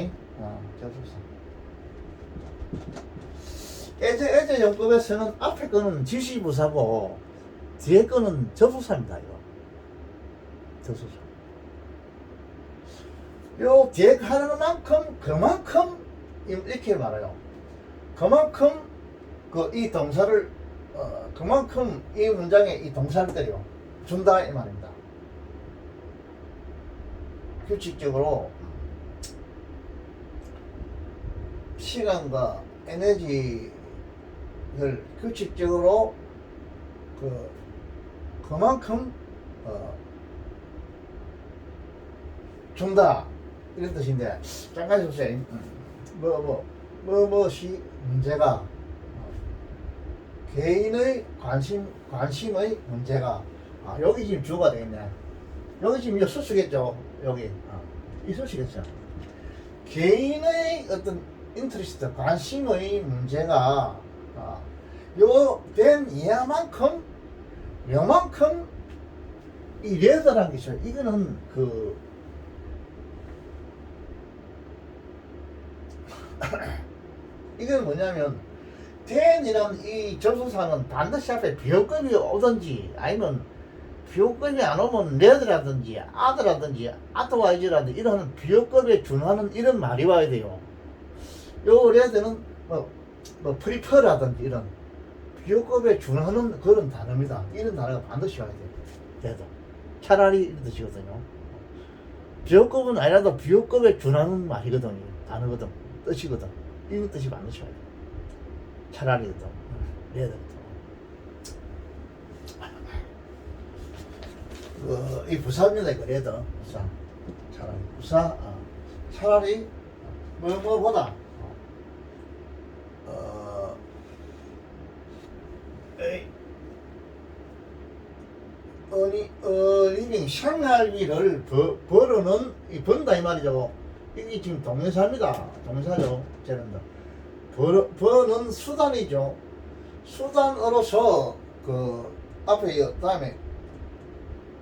접수사. as 용법에서는 앞에 거는 지시부사고 뒤에 거는 접수사입니다. 이거 접수사. 요 뒤에 하는 그만큼 이렇게 말해요. 그만큼 이 동사를 그만큼 이 문장에 이 동사를 때려 준다 이 말입니다. 규칙적으로 시간과 에너지를 규칙적으로 그만큼 준다 이런 뜻인데 잠깐 보세요. 무엇이 문제가 개인의 관심의 문제가 여기 지금 주어가 되겠네. 여기 지금 수수겠죠. 여기 이 수수겠죠. 개인의 어떤 인트리스트 관심의 문제가 요 된 이하만큼 요만큼 이 레더라는 게 있어요. 이거는 이건 뭐냐면 대인이라는 이 접수사는 반드시 앞에 비호급이 오든지 아니면 비호급이 안 오면 레드라든지 아드라든지 아트와이즈라든지 이런 비호급에 준하는 이런 말이 와야 돼요. 요 레드는 뭐 프리퍼라든지 이런 비호급에 준하는 그런 단어입니다. 이런 단어가 반드시 와야 돼요. 레드 차라리 이런 뜻이거든요. 비호급은 아니라도 비호급에 준하는 말이거든요. 단어거든. 뜻이거든. 이 뜻이 반드시 와야 돼요. 차라리거든. 레드부터. 이 부사입니다. 이거 레드 부사. 차라리 부사. 차라리 뭐보다 어린이 생활비를 벌어는 번다 이 말이죠. 이게 지금 동사입니다. 동사죠. 쟤는 버는 수단이죠. 수단으로서 앞에 다음에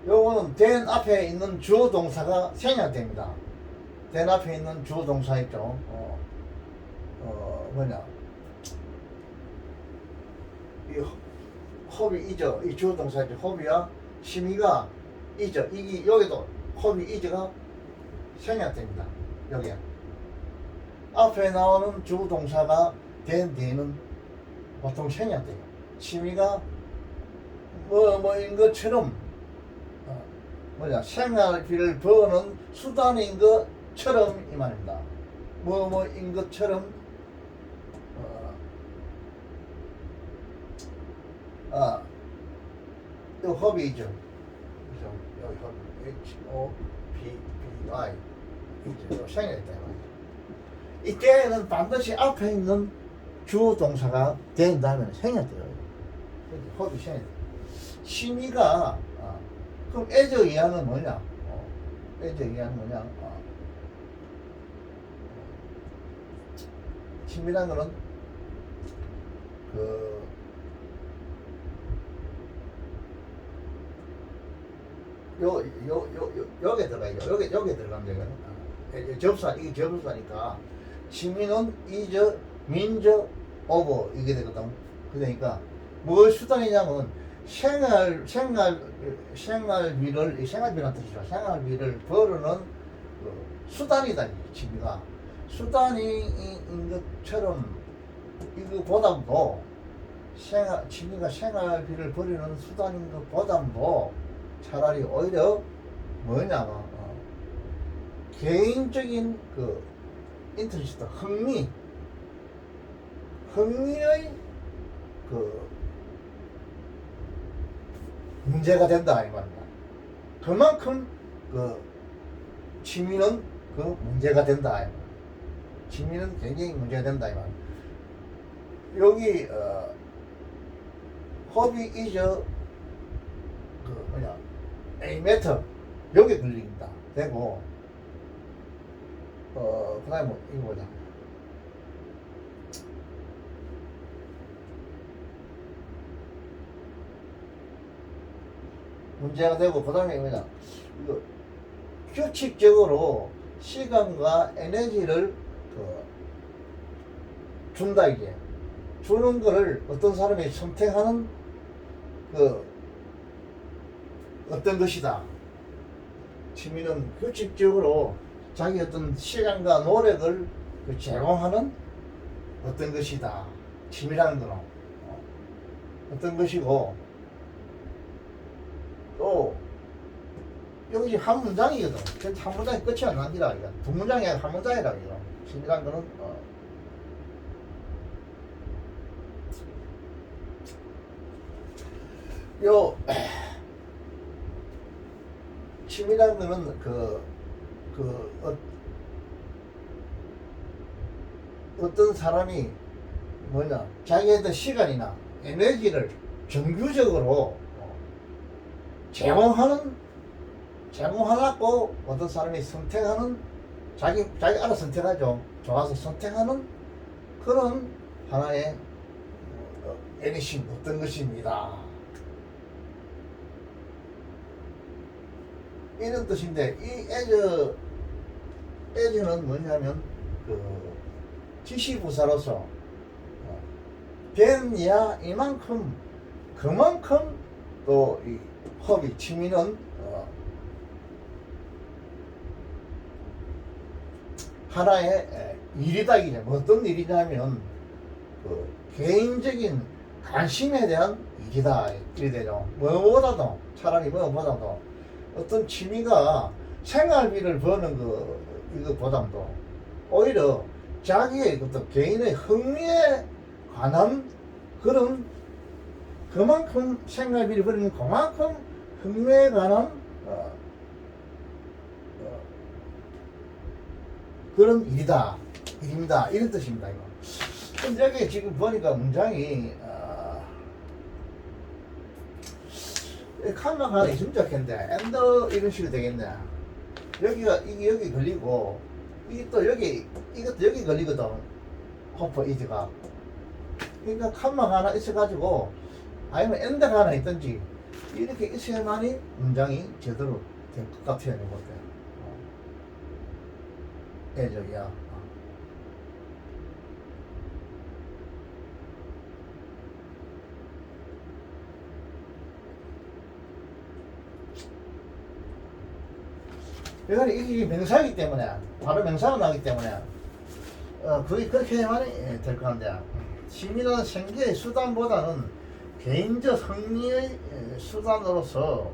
요거는 된 앞에 있는 주어 동사가 생략됩니다. 된 앞에 있는 주어 동사 있죠. 뭐냐 이 허비 이저 이 주어 동사죠. 허비와 심의가 이저 이게 여기도 허비 이저가 생략됩니다. 여기에 앞에 나오는 주어 동사가 된 뒤에는 보통 생략돼요. 심의가 뭐인 것처럼 생활비를 버는 수단인 것처럼 이 말입니다. 뭐인 것처럼 요 허비죠. 여기 허비 H-O-B-B-Y 이죠. 생략됐다 이 말이죠. 이때는 반드시 앞에 있는 주어 동사가 된 다음에 생략돼요. 허비 생략돼요. 심의가 그럼 애저 이하는 뭐냐? 애저 이하는 뭐냐? 심의라는 거는 여기에 들어가요. 여기에 들어가면 되거든. 접사, 이게 접사니까 심의는 이저, 민저, 오버 이게 되거든. 그러니까 뭘 수단이냐면 생활비라는 뜻이죠. 생활비를 벌어는 수단이다. 취미가 수단인 것처럼 이거보다도 취미가 생활비를 벌이는 수단인 것보다도 차라리 오히려 뭐냐면 개인적인 인터레스트 흥미의 문제가 된다 이 말입니다. 그만큼 취미는 문제가 된다 이 말입니다. 취미는 굉장히 문제가 된다 이 말입니다. 여기 허비 이저 A 매터 여기 걸린다 되고 그 다음에 이거 뭐냐 문제가 되고 그 다음에 뭐냐 이거 규칙적으로 시간과 에너지를 준다 이게 주는 거를 어떤 사람이 선택하는 어떤 것이다. 취미는 규칙적으로 자기 어떤 시간과 노력을 제공하는 어떤 것이다. 취미라는 거는 어떤 것이고 또 여기 지금 한 문장이거든. 한 문장이 끝이 안 나기라 이거. 두 문장이 아니라 한 문장이라 이거. 취미라는 거는 취미라는 거는 어떤 사람이 뭐냐, 자기의 시간이나 에너지를 정규적으로 제공하라고 어떤 사람이 선택하는, 자기 알아서 선택하죠. 좋아서 선택하는 그런 하나의 애니싱 어떤 것입니다. 이런 뜻인데, 이 에즈는 뭐냐면 지시부사로서 벤이야 이만큼 그만큼 또 이 허비 취미는 하나의 일이다. 이게 어떤 일이냐면 개인적인 관심에 대한 일이다. 이래 되죠. 뭐보다도 차라리 뭐보다도 어떤 취미가 생활비를 버는 이거보다도 오히려 자기의 어떤 개인의 흥미에 관한 그런, 그만큼 생활비를 버리는 그만큼 흥미에 관한 그런 일입니다. 이런 뜻입니다. 이거. 근데 여기 지금 보니까 문장이 칸막 하나 있으면 좋겠는데 엔더 이런 식으로 되겠네. 이게 여기 걸리고 이것도 여기 걸리거든. 호퍼 이즈가. 그러니까 칸막 하나 있어가지고 아니면 엔더가 하나 있든지 이렇게 있어야만이 문장이 제대로 될 것 같아요. 이것도. 저기야. 이건 이게 명사이기 때문에, 바로 명사가 나기 때문에 그게 그렇게 해야만이 될 것 같은데, 취미는 생계의 수단보다는 개인적 흥미의 수단으로서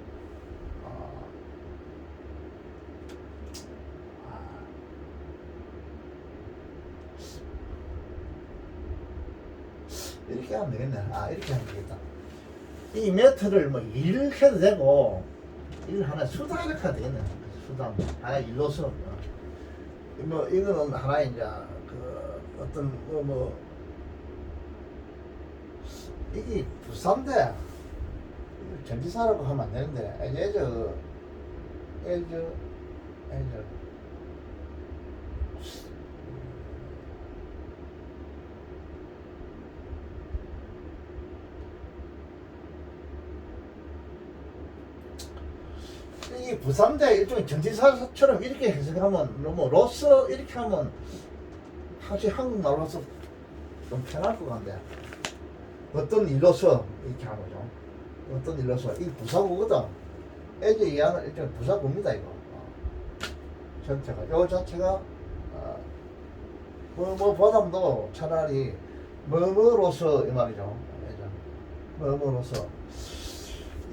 이렇게 하면 되겠네. 이렇게 하면 되겠다. 이 메터를 뭐 이렇게 해도 되고, 이걸 하나 수단 이렇게 해도 되겠네. 수단. 하나의 일로서. 이거는 하나의 이제, 어떤, 이게 부사인데, 전지사라고 하면 안 되는데, 이 부사인데 일종의 전지사처럼 이렇게 해석하면 너무 로서 이렇게 하면 사실 한국말로서 좀 편할 것 같은데, 어떤 일로서 이렇게 하는 거죠. 어떤 일로서. 이 부사구거든. 애제 이하는 일종의 부사구입니다. 이거 전체가, 요 자체가 보담도 차라리 뭐뭐로서 이 말이죠. 뭐뭐로서.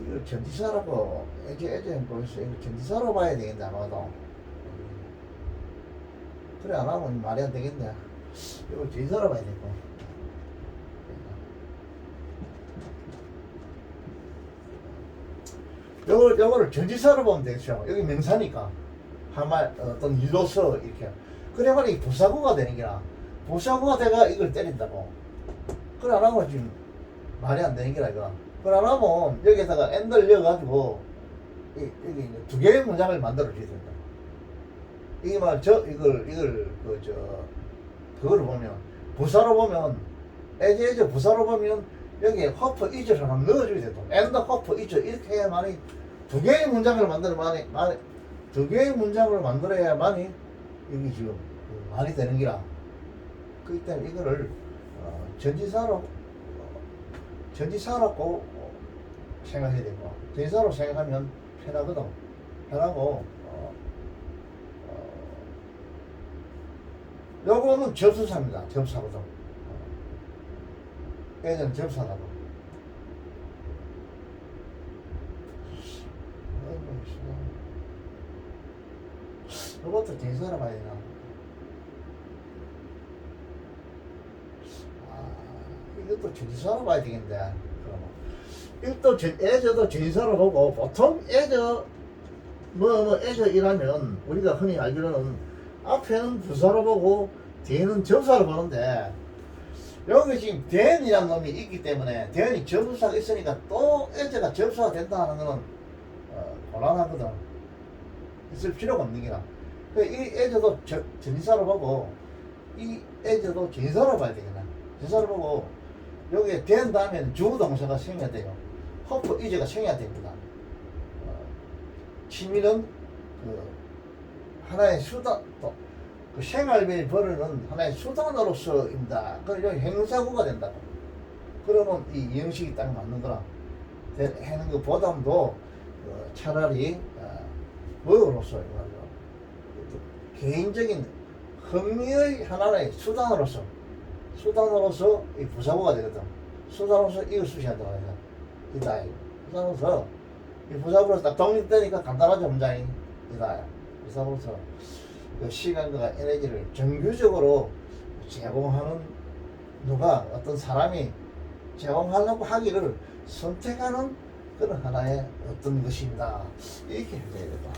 이거 전지사라고 애제 보였어요. 이거 전지사로 봐야 되겠네. 아마도. 그래 안 하면 말이 안 되겠네. 이거 전지사로 봐야 되고. 요거를 전지사로 보면 되겠죠. 여기 명사니까 한말 어떤 일로서 이렇게. 그래야만 이 부사구가 되는 게라. 부사구가 돼가 이걸 때린다고. 그래 안 하면 지금 말이 안 되는 게라 이거. 그래 안 하면 여기에다가 엔더를 넣어가지고 여기 두 개의 문장을 만들어 줘야 된다. 이게 말 그거를 보면 부사로 보면 에제 부사로 보면 여기에 허퍼 이즈를 하나 넣어줘야 된다. 엔더 허퍼 이즈 이렇게 해야만이 두 개의 문장을 두 개의 문장을 만들어야만이 여기 지금 말이 되는 기라. 그렇기 때문에 이거를 전지사라고 생각해야 되고, 전지사로 생각하면 편하거든. 편하고 요거는 접수사입니다. 접사거든. 예전 접사라고. 이것도 전지사로 봐야 되나? 이것도 전지사로 봐야 되겠는데. 이것도 애저도 전지사로 보고, 보통 애저 애저 일하면 우리가 흔히 알기로는 앞에는 부사로 보고 뒤에는 접사로 보는데 여기 지금 대현이라는 놈이 있기 때문에 대현이 접사가 있으니까 또 애저가 접사가 된다 하는 거는 곤란하거든. 있을 필요가 없는 게라. 이 애저도 전사로 보고 이 애저도 진사로 봐야 되겠나. 진사로 보고 여기에 된 다음에는 주동사가 생겨야 돼요. 허프 이제가 생겨야 됩니다. 취미는 그 하나의 수단, 또 그 생활비를 벌이는 하나의 수단으로서입니다. 그래서 여기 행사구가 된다고. 그러면 이 영식이 딱 맞는 거라. 하는 것보다도 차라리 뭐로서 개인적인 흥미의 하나의 수단으로서 이 부사구가 되거든. 수단으로서 이걸 쓰셔야 된다. 이다. 부사구로서 이 부사구로서 딱 독립되니까 간단하죠, 문장이. 이다. 부사구로서 그 시간과 에너지를 정규적으로 제공하는 누가 어떤 사람이 제공하려고 하기를 선택하는 그런 하나의 어떤 것입니다. 이렇게 해야 되겠다.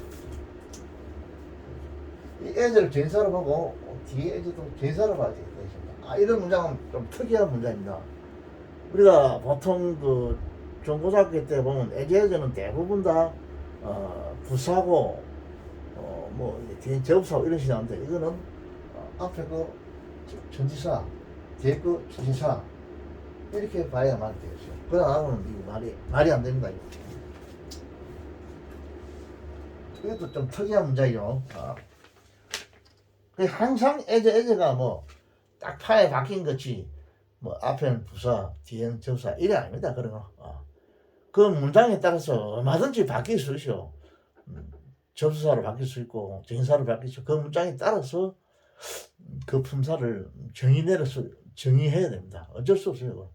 이 애들 전사로 보고 뒤에 애들도 전사로 봐야 되겠다. 이런 문장은 좀 특이한 문장입니다. 우리가 보통 그 중고등학교 때 보면 애제는 대부분 다 부사고 뒤에 접사고 이런 식이 나오는데 이거는 앞에 그 전지사 뒤에 그 주지사 이렇게 봐야 말이 되겠죠. 그러면 이거 말이 안 됩니다. 이것도 좀 특이한 문제죠. 항상 애제가 딱 파에 박힌 것이 앞에는 부사, 뒤에는 접사 이래 아닙니다. 그런 거. 그 문장에 따라서 얼마든지 바뀔 수 있어요. 접수사로 바뀔 수 있고 정의사로 바뀔 수 있고 그 문장에 따라서 그 품사를 정의해야 됩니다. 어쩔 수 없어요.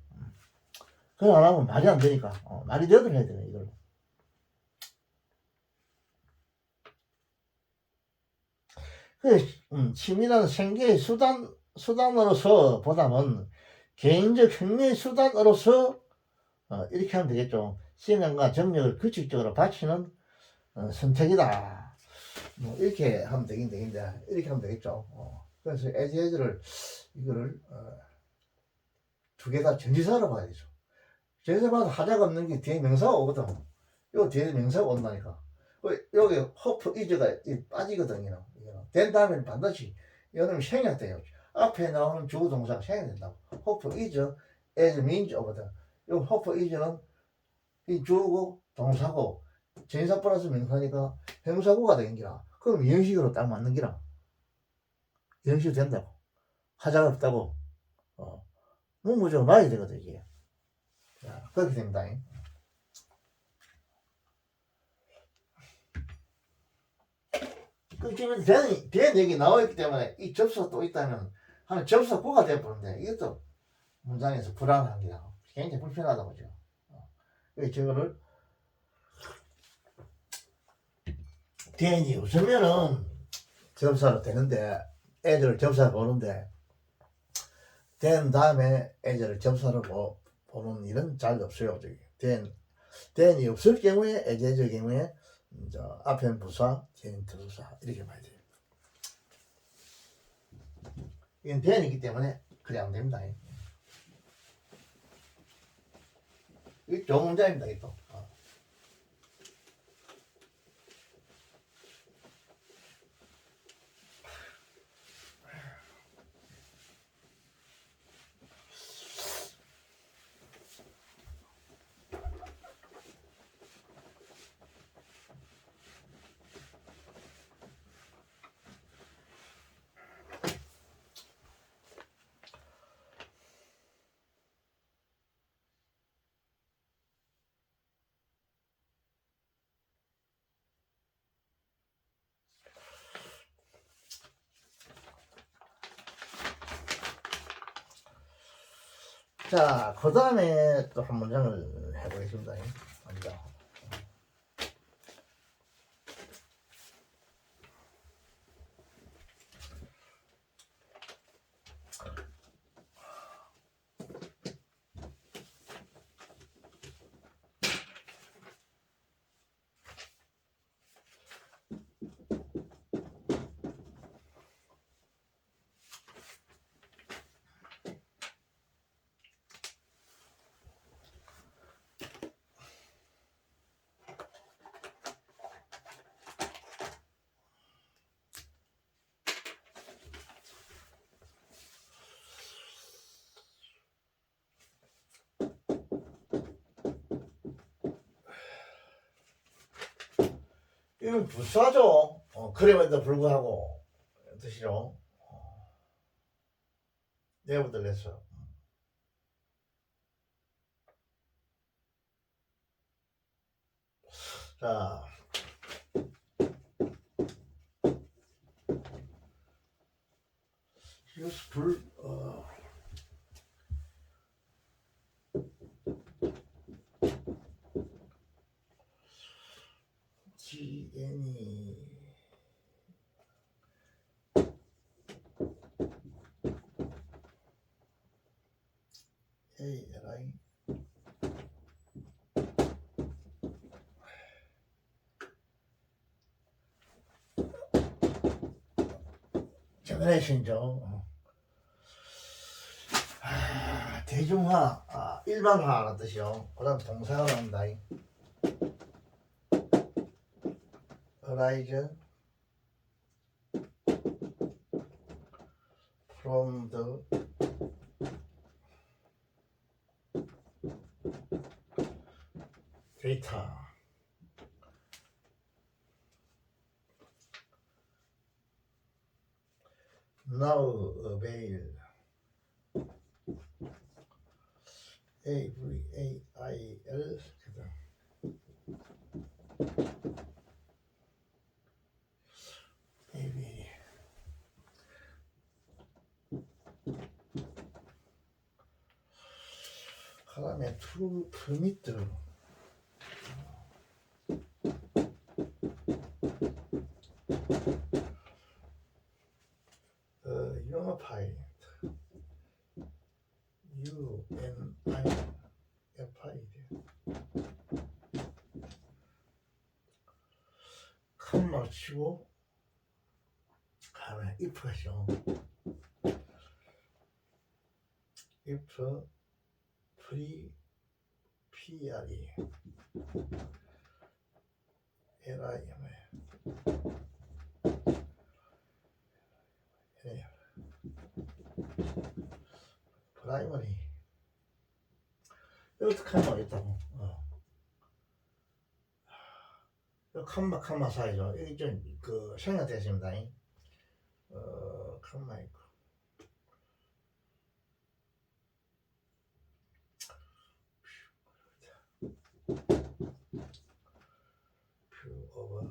그걸 안 하면 말이 안 되니까 말이 되도록 해야 돼요. 이걸. 취미는 생계의 수단으로서 보다는 개인적 흥미의 수단으로서 이렇게 하면 되겠죠. 시간과 정력을 규칙적으로 바치는 선택이다. 이렇게 하면 되겠는데 이렇게 하면 되겠죠. 그래서 에즈를 이거를 두 개 다 전지사로 봐야 되죠. 전지사 봐도 하자가 없는 게 뒤에 명사가 오거든. 요 뒤에 명사가 온다니까. 여기 호프 이즈가 빠지거든요. 된 다음에는 반드시 이거는 생략돼요. 앞에 나오는 주어 동사가 생략된다고. 호프 이즈 as means 오거든. 요 호프 이즈는 이 주어고 동사고 전사 플러스 명사니까 형사구가 되는기라. 그럼 이형식으로 딱 맞는 기라. 이형식으로 된다고. 하자가 없다고. 무조건 놔야 되거든, 이게. 자, 그렇게 됩니다. 그 지금 된 얘기 나와있기 때문에 이 접수가 또 있다면 하는 접수구가 되어버리는데 이것도 문장에서 불안한 기라. 굉장히 불편하다고 보죠. 저거를 대인이 웃으면은 접사로 되는데 애들을 접사로 보는데 된 다음에 애들을 접사로 보는 일은 잘 없어요. 저기 대인이 없을 경우에 애제적 경우에 앞에는 부사, 뒤에는 부사 이렇게 봐야 돼요. 이건 대인이기 때문에 그래 안 됩니다. 이게 좋은 문제입니다. 이거. 자, 그 다음에 또 한 문장을 해보겠습니다. 먼저. 이건 불사죠. 그럼에도 불구하고 뜻이죠. nevertheless. 자, 이거 GN이 ALI 제너레이션이죠. 대중화, 일반화라는 뜻이요. 그 다음 동사가 나온다. arise from the data. now avail AVAIL AVAIL 그 다음에 to permit unify 컴마 치고 가면 if죠. if pre pre li 프라이머리 어떻게 하면 알겠다고. 컴마 사이죠. 이게 좀그 생략되었습니다. 컴마 있고 뷰 오버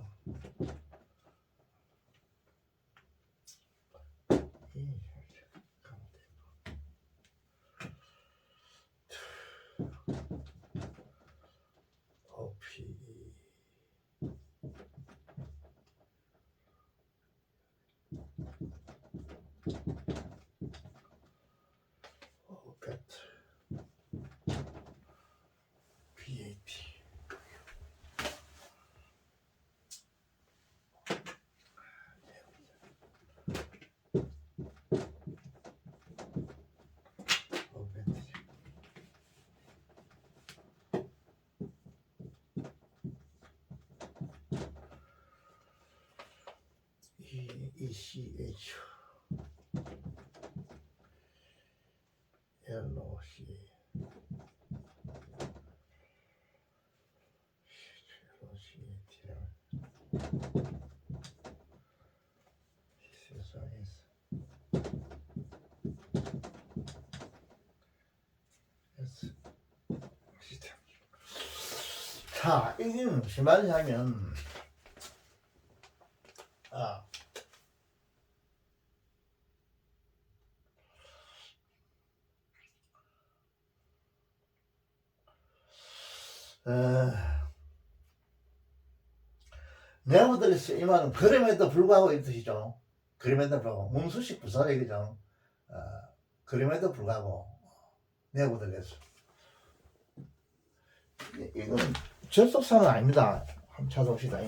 ECH LOC 자, 이게 무슨 말이냐면 nevertheless 이 말은 그럼에도 불구하고 이 뜻이죠. 그럼에도 불구하고 문수식 부사가 이거죠. 그럼에도 불구하고 nevertheless 이건 접속사는 아닙니다. 한번 찾아봅시다.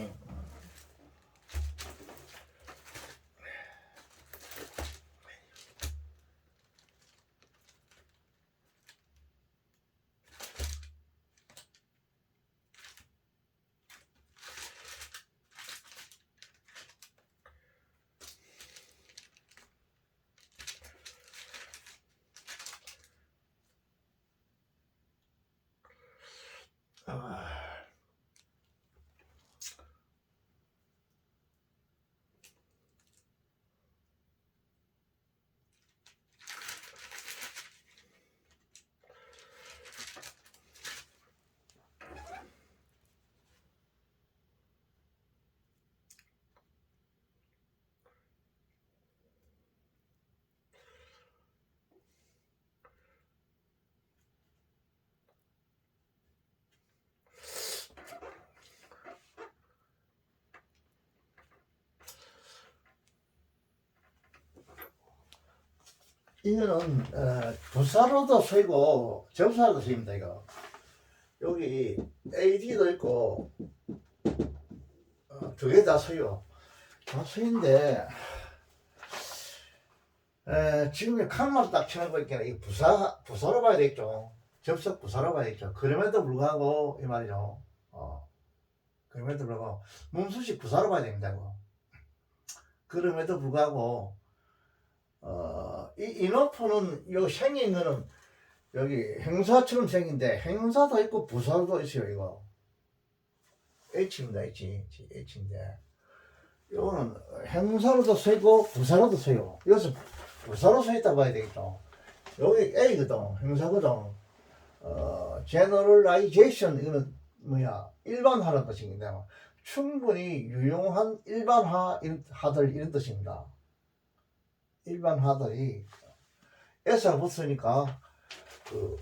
이거는 부사로도 쓰이고 접사로도 쓰입니다. 이거 여기 AD도 있고 두 개 다 써요. 다 쓰인데 지금 칸만 딱 쳐놓고 있기는 이 부사로 봐야 되겠죠. 접속 부사로 봐야 되겠죠. 그럼에도 불구하고 이 말이죠. 그럼에도 불구하고 문수식 부사로 봐야 됩니다. 이거. 그럼에도 불구하고 이 인오프는 요 생긴 거는 여기 행사처럼 생긴데 행사도 있고 부사도 있어요. 이거 H입니다. H인데 요거는 행사로도 쓰이고 부사로도 쓰여요. 여기서 부사로 쓰였다 봐야 되겠죠. 여기 A거든. 행사거든. generalization 이거는 뭐야 일반화라는 뜻인데 충분히 유용한 일반화들 이런 뜻입니다. 일반화들이 S가 붙으니까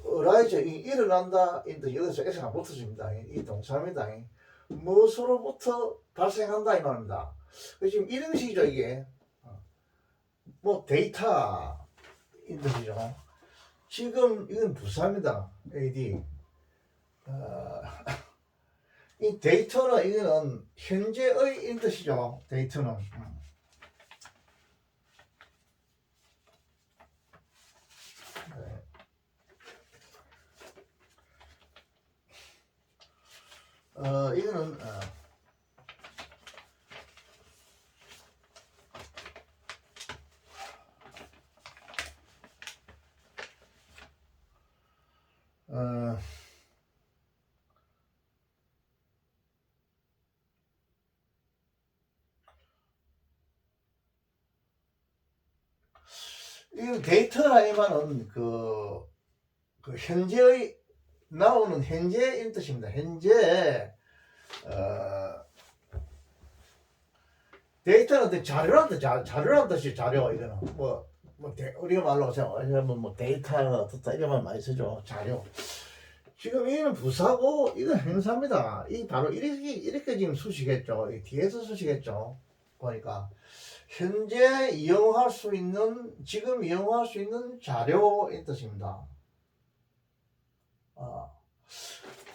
arise 일어난다 인데 여기서 S가 붙어줍니다. 이 동사입니다. 무엇으로부터 발생한다 이 말입니다. 지금 이런 식이죠 이게. 뭐 데이터 인 뜻이죠. 지금 이건 부사입니다. AD. 이 데이터는 이거는 현재의 인 뜻이죠. 데이터는. 이거는 이 데이터라이만은 그 현재의 나오는 현재인 뜻입니다. 현재 데이터는 자료란 뜻이 자료 이거는 우리가 말로 뭐 데이터가 듣다 이런 많이 쓰죠. 자료. 지금 이거는 부사고 이건 행사입니다. 이 바로 이렇게 지금 수식했죠. 뒤에서 수식했죠. 보니까 현재 이용할 수 있는 지금 이용할 수 있는 자료인 뜻입니다.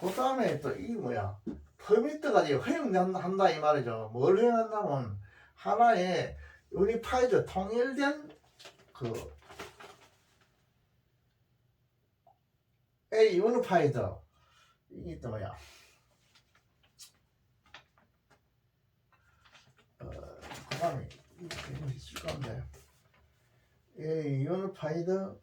그 다음에 또 이 뭐야 퍼미트가 허용한다 이 말이죠. 뭘 허용한다면 하나의 유니파이드 통일된 그 A 유니파이드 이게 또 뭐야 그 다음에 이게 있을 건데 A 유니파이드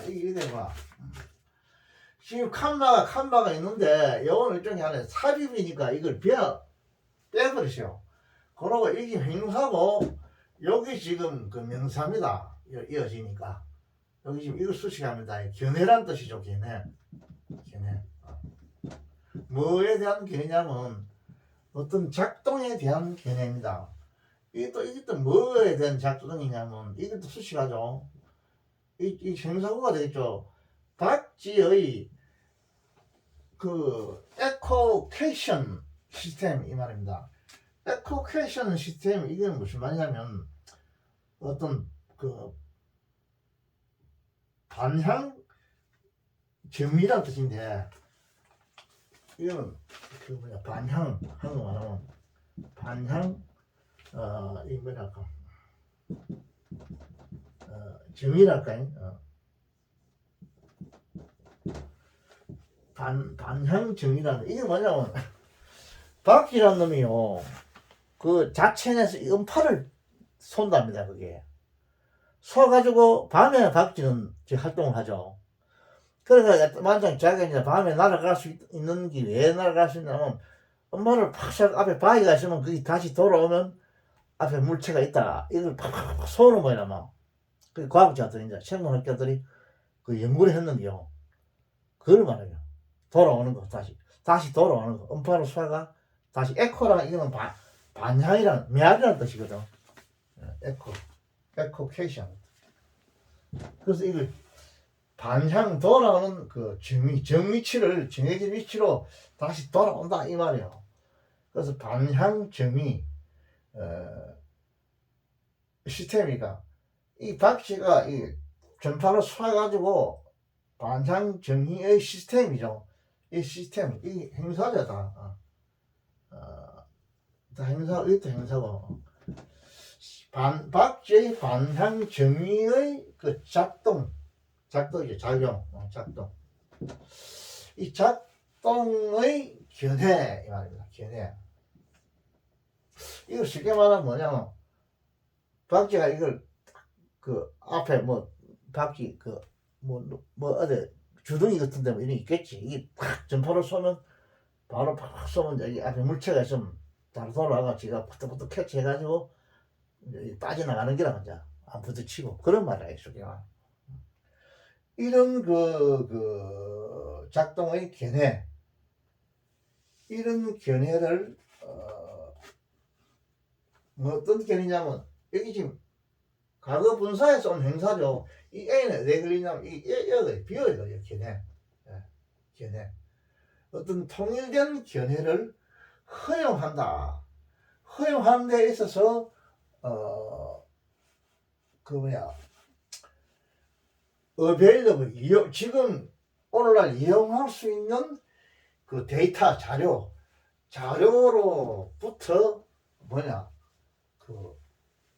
이게 봐. 지금 칸마가 있는데 이거는 일종의 하나의 삽입이니까 이걸 빼버리세요. 그러고 이게 행사고 여기 지금 그 명사입니다. 이어지니까 여기 지금 이걸 수식합니다. 견해란 뜻이죠. 견해. 뭐에 대한 견해냐면 어떤 작동에 대한 견해입니다. 이게 또 뭐에 대한 작동이냐면 이것도 수식하죠. 이 행사구가 되겠죠. 박쥐의 그 에코케이션 시스템 이 말입니다. 에코케이션 시스템 이건 무슨 말이냐면 어떤 그 반향 점이란 뜻인데 이거는 그 뭐냐 반향 한국어 말하면 반향 이 뭐랄까 정의랄까 반향 정의라는 이게 뭐냐면 박쥐라는 놈이요 그 자체 내에서 음파를 쏜답니다. 그게 쏘가지고 밤에 박쥐는 활동을 하죠. 그래서 만장 자기가 이제 밤에 날아갈 수 있는 게 왜 날아갈 수 있냐면 음파를 팍 앞에 바위가 있으면 그게 다시 돌아오면 앞에 물체가 있다 이걸 팍 쏘는 거야 막. 그 과학자들이 이제 생물학자들이 그 연구를 했는데요. 그걸 말해요. 돌아오는 거 다시 돌아오는 거. 음파로 쏴가 다시 에코랑 이거는 반향이란 메아리라는 뜻이거든. 에코케이션. 그래서 이걸 반향 돌아오는 그 정위치를 정해진 위치로 다시 돌아온다 이 말이에요. 그래서 반향 정의 시스템이가 이 박쥐가 이 전파를 쏴가지고 반향 정의의 시스템이죠. 이 시스템, 이 행사자다. 이것도 행사고. 박쥐의 반향 정의의 그 작동이죠. 작동. 이 작동의 견해, 이 말입니다. 견해. 이걸 쉽게 말하면 뭐냐면, 박쥐가 이걸, 앞에 박쥐, 어디, 주둥이 같은 데 이런 게 있겠지. 이게 팍 전파를 쏘면, 바로 팍 쏘면, 여기 앞에 물체가 있으면, 바로 돌아가, 지가 부탁부탁 캐치해가지고, 빠져나가는 게라, 이제. 안 부딪히고. 그런 말이야, 쉽게 말하면. 이런 작동의 견해, 이런 견해를 어떤 견해냐면 여기 지금 과거 분사에서 온 행사죠. 이 A는 왜 걸리냐면 이 여기 비어요, 견해. 견해. 어떤 통일된 견해를 허용한다. 허용하는 데 있어서 available, 지금 오늘날 이용할 수 있는 그 데이터 자료로부터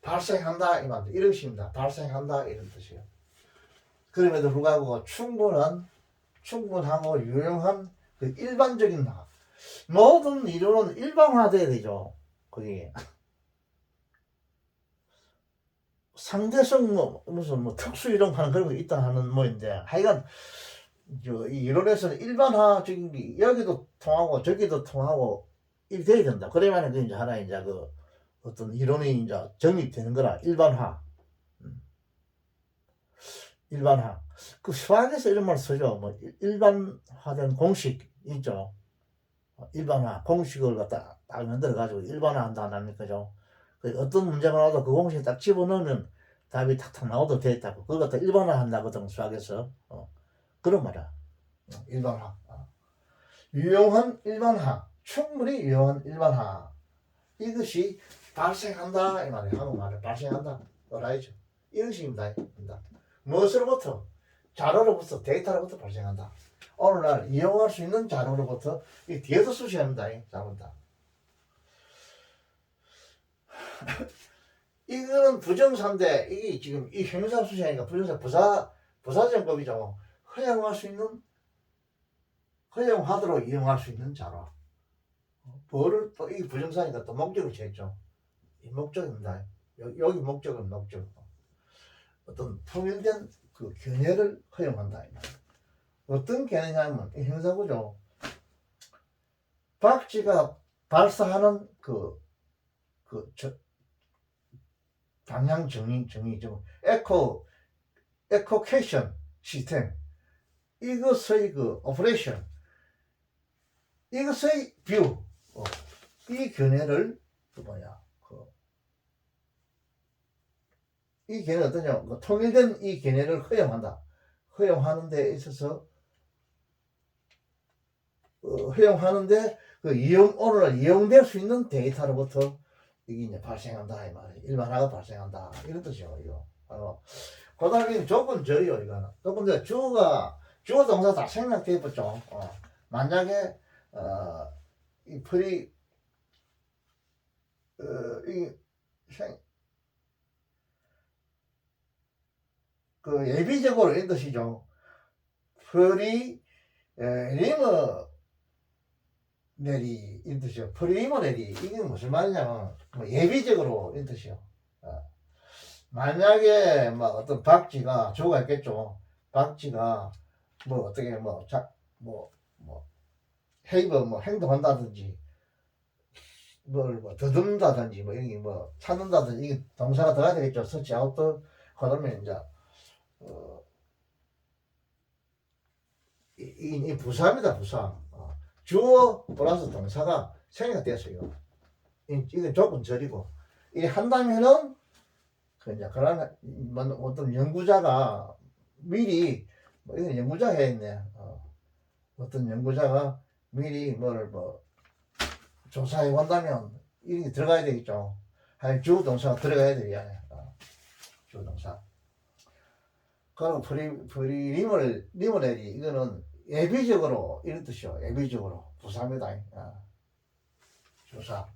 발생한다 이 말입니다. 이런 식입니다. 발생한다 이런 뜻이에요. 그럼에도 불구하고 충분하고 유용한 그 일반적인 모든 이론은 일반화돼야 되죠. 그게 상대성 무슨 특수 이론하는 그런 거 있다 하는 뭐인데 하여간 이 이론에서는 일반화적인 게 여기도 통하고 저기도 통하고 이렇게 돼야 된다. 그래야만 그 이제 하나 이제 어떤 이론이 이제 정립되는 거라. 일반화. 그 수학에서 이런 말 쓰죠. 일반화된 공식 있죠. 일반화 공식을 갖다 딱 만들어 가지고 일반화한다 안 합니까? 어떤 문제가 나와도 그 공식에 딱 집어넣으면 답이 탁탁 나와도 되겠다고. 그걸 갖다 일반화한다거든, 수학에서. 그런 말이야. 일반화. 유용한 일반화. 충분히 유용한 일반화. 이것이 발생한다 이 말이에요. 한국말을 발생한다. 알아야죠. 이런 식입니다. 무엇으로부터? 자료로부터, 데이터로부터 발생한다. 오늘날 이용할 수 있는 자료로부터 이 뒤에서 수시합니다. 자료다. 이거는 부정사인데 이게 지금 이 형용사 수시하니까 부사정법이죠. 허용하도록 이용할 수 있는 자료. 뭐를 또 이 부정사니까 또 목적을 취했죠. 이 목적입니다. 여기 목적은 목적. 어떤 통일된 그 견해를 허용한다. 어떤 견해냐면 이 형사구조. 박쥐가 발사하는 방향 정의 에코케이션 시스템, 이것의 오퍼레이션, 이것의 뷰, 이 견해를 이 견해는 어떠냐? 통일된 이 견해를 허용한다. 허용하는 데 있어서 허용하는데 오늘날 이용될 수 있는 데이터로부터 이게 이제 발생한다 이 말이에요. 일반화가 발생한다 이런 뜻이에요. 이거. 그다음에 조건절이요. 이거는 조건절 주어 동사 다 생략돼 있죠. 만약에 이 풀이 예비적으로 이런 뜻이죠. 프리리머네리 이런 뜻이요. 프리리머네리 이게 무슨 말이냐면 예비적으로 이런 뜻이요. 만약에 어떤 박쥐가 주어가 있겠죠. 박쥐가 어떻게 헤이버 행동한다든지 더듬다든지 이런 게 찾는다든지 이게 동사가 들어가야 되겠죠. 서치 아웃도 그러면 이제 이 부사입니다. 부사. 주어 플러스 동사가 생략됐어요. 이건 조건절이고 이 한다면은 그러나 어떤 연구자가 미리 이건 연구자가 했네. 어떤 연구자가 미리 조사해 본다면 이게 들어가야 되겠죠. 한 주동사가 들어가야 돼, 이 안에. 주동사. 그리고 리모렐이 이거는 예비적으로 이런 뜻이요. 예비적으로 부사입니다. 조사.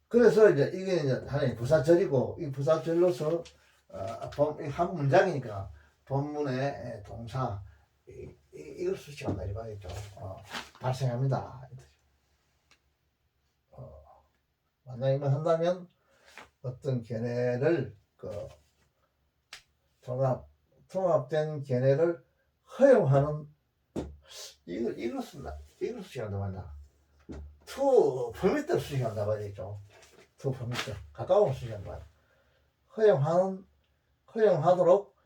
그래서 이제 이게 이제 하나의 부사절이고 이 부사절로서 한 문장이니까 본문의 동사 이걸 수식한다 이 말이죠. 발생합니다. 만약에 한다면 어떤 견해를 통합된 견해를 허용하는 이걸 수식한다 말이야. 투 퍼미트를 수식한다 말이죠. 투 퍼미트 가까운 수식한다 말이야. 허용하도록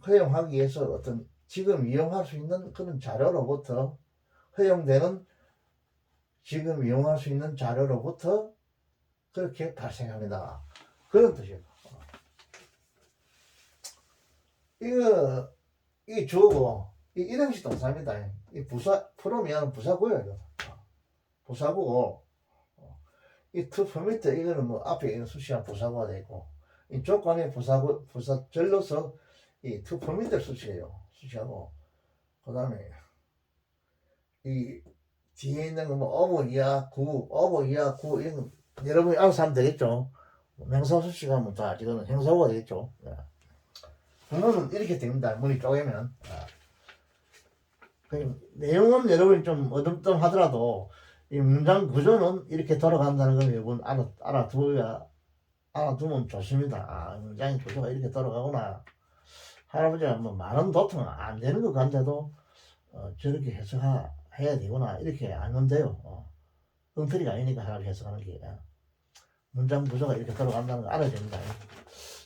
허용하기 위해서 어떤 지금 이용할 수 있는 그런 자료로부터 허용되는 지금 이용할 수 있는 자료로부터 그렇게 발생합니다. 그런 뜻이에요. 이 주어고 이 일형식 동사입니다. 이 풀으면 부사구예요. 부사구고 이 to permit 이거는 뭐 앞에 있는 수식한 부사구가 되고 이 조건의 부사절로서 이 to permit를 수식하고 그 다음에 이 뒤에 있는 거 뭐 of 이하 구 이런 거 여러분이 알아서 하면 되겠죠. 명사 수식하면 다 이거는 형사구가 되겠죠. 그거는 이렇게 됩니다. 문이 쪼개면. 내용은 여러분이 좀 어둠뜸하더라도 이 문장 구조는 이렇게 돌아간다는 걸 여러분 알아두면 좋습니다. 문장의 구조가 이렇게 돌아가구나. 할아버지가 뭐 많은 도통 안 되는 것 같은데도 저렇게 해석해야 되구나. 이렇게 알면 돼요. 엉터리가 아니니까 할아버지 해석하는 게. 문장 구조가 이렇게 돌아간다는 걸 알아야 됩니다.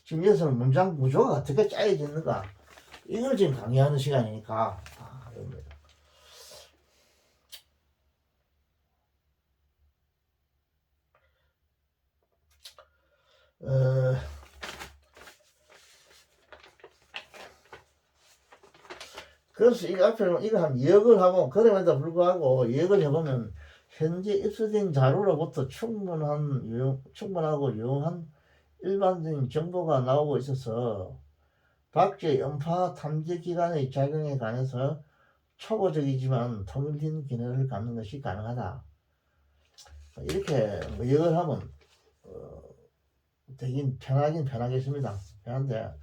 지금 여기서는 문장 구조가 어떻게 짜여지는가. 이걸 지금 강의하는 시간이니까. 그래서 이 앞에는 이거 한 이역을 하고 그럼에도 불구하고 이역을 해보면 현재 입수된 자료로부터 충분하고 유용한 일반적인 정보가 나오고 있어서 박제 연파 탐지 기관의 작용에 관해서 초보적이지만 통일된 기능을 갖는 것이 가능하다. 이렇게 이역을 하면 되긴 편하긴 편하겠습니다. 편한데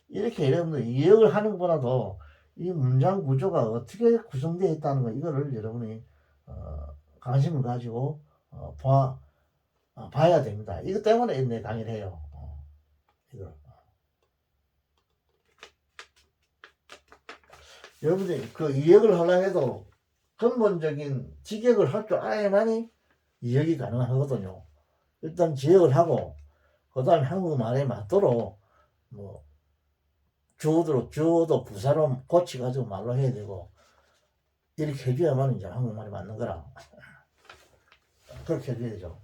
이렇게 여러분들 이역을 하는 것보다도 이 문장 구조가 어떻게 구성되어 있다는 거 이거를 여러분이 관심을 가지고 봐야 됩니다. 이것 때문에 내 강의를 해요. 이거. 여러분들이 그 이역을 하려 해도 근본적인 직역을 할 줄 알아야만이 이역이 가능하거든요. 일단 지역을 하고 그 다음에 한국말에 맞도록 뭐 주어도 부사로 고치가지고 말로 해야 되고 이렇게 해줘야만 이제 한국말이 맞는 거라. 그렇게 해줘야죠.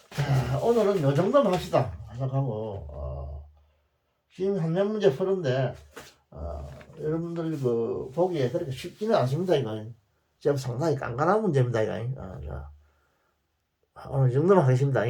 자, 오늘은 요 정도만 합시다. 하고 지금 한 몇 문제 푸는데 여러분들 보기에 그렇게 쉽지는 않습니다. 이거 지금 상당히 깐깐한 문제입니다. 이거 오늘 이 정도만 하겠습니다.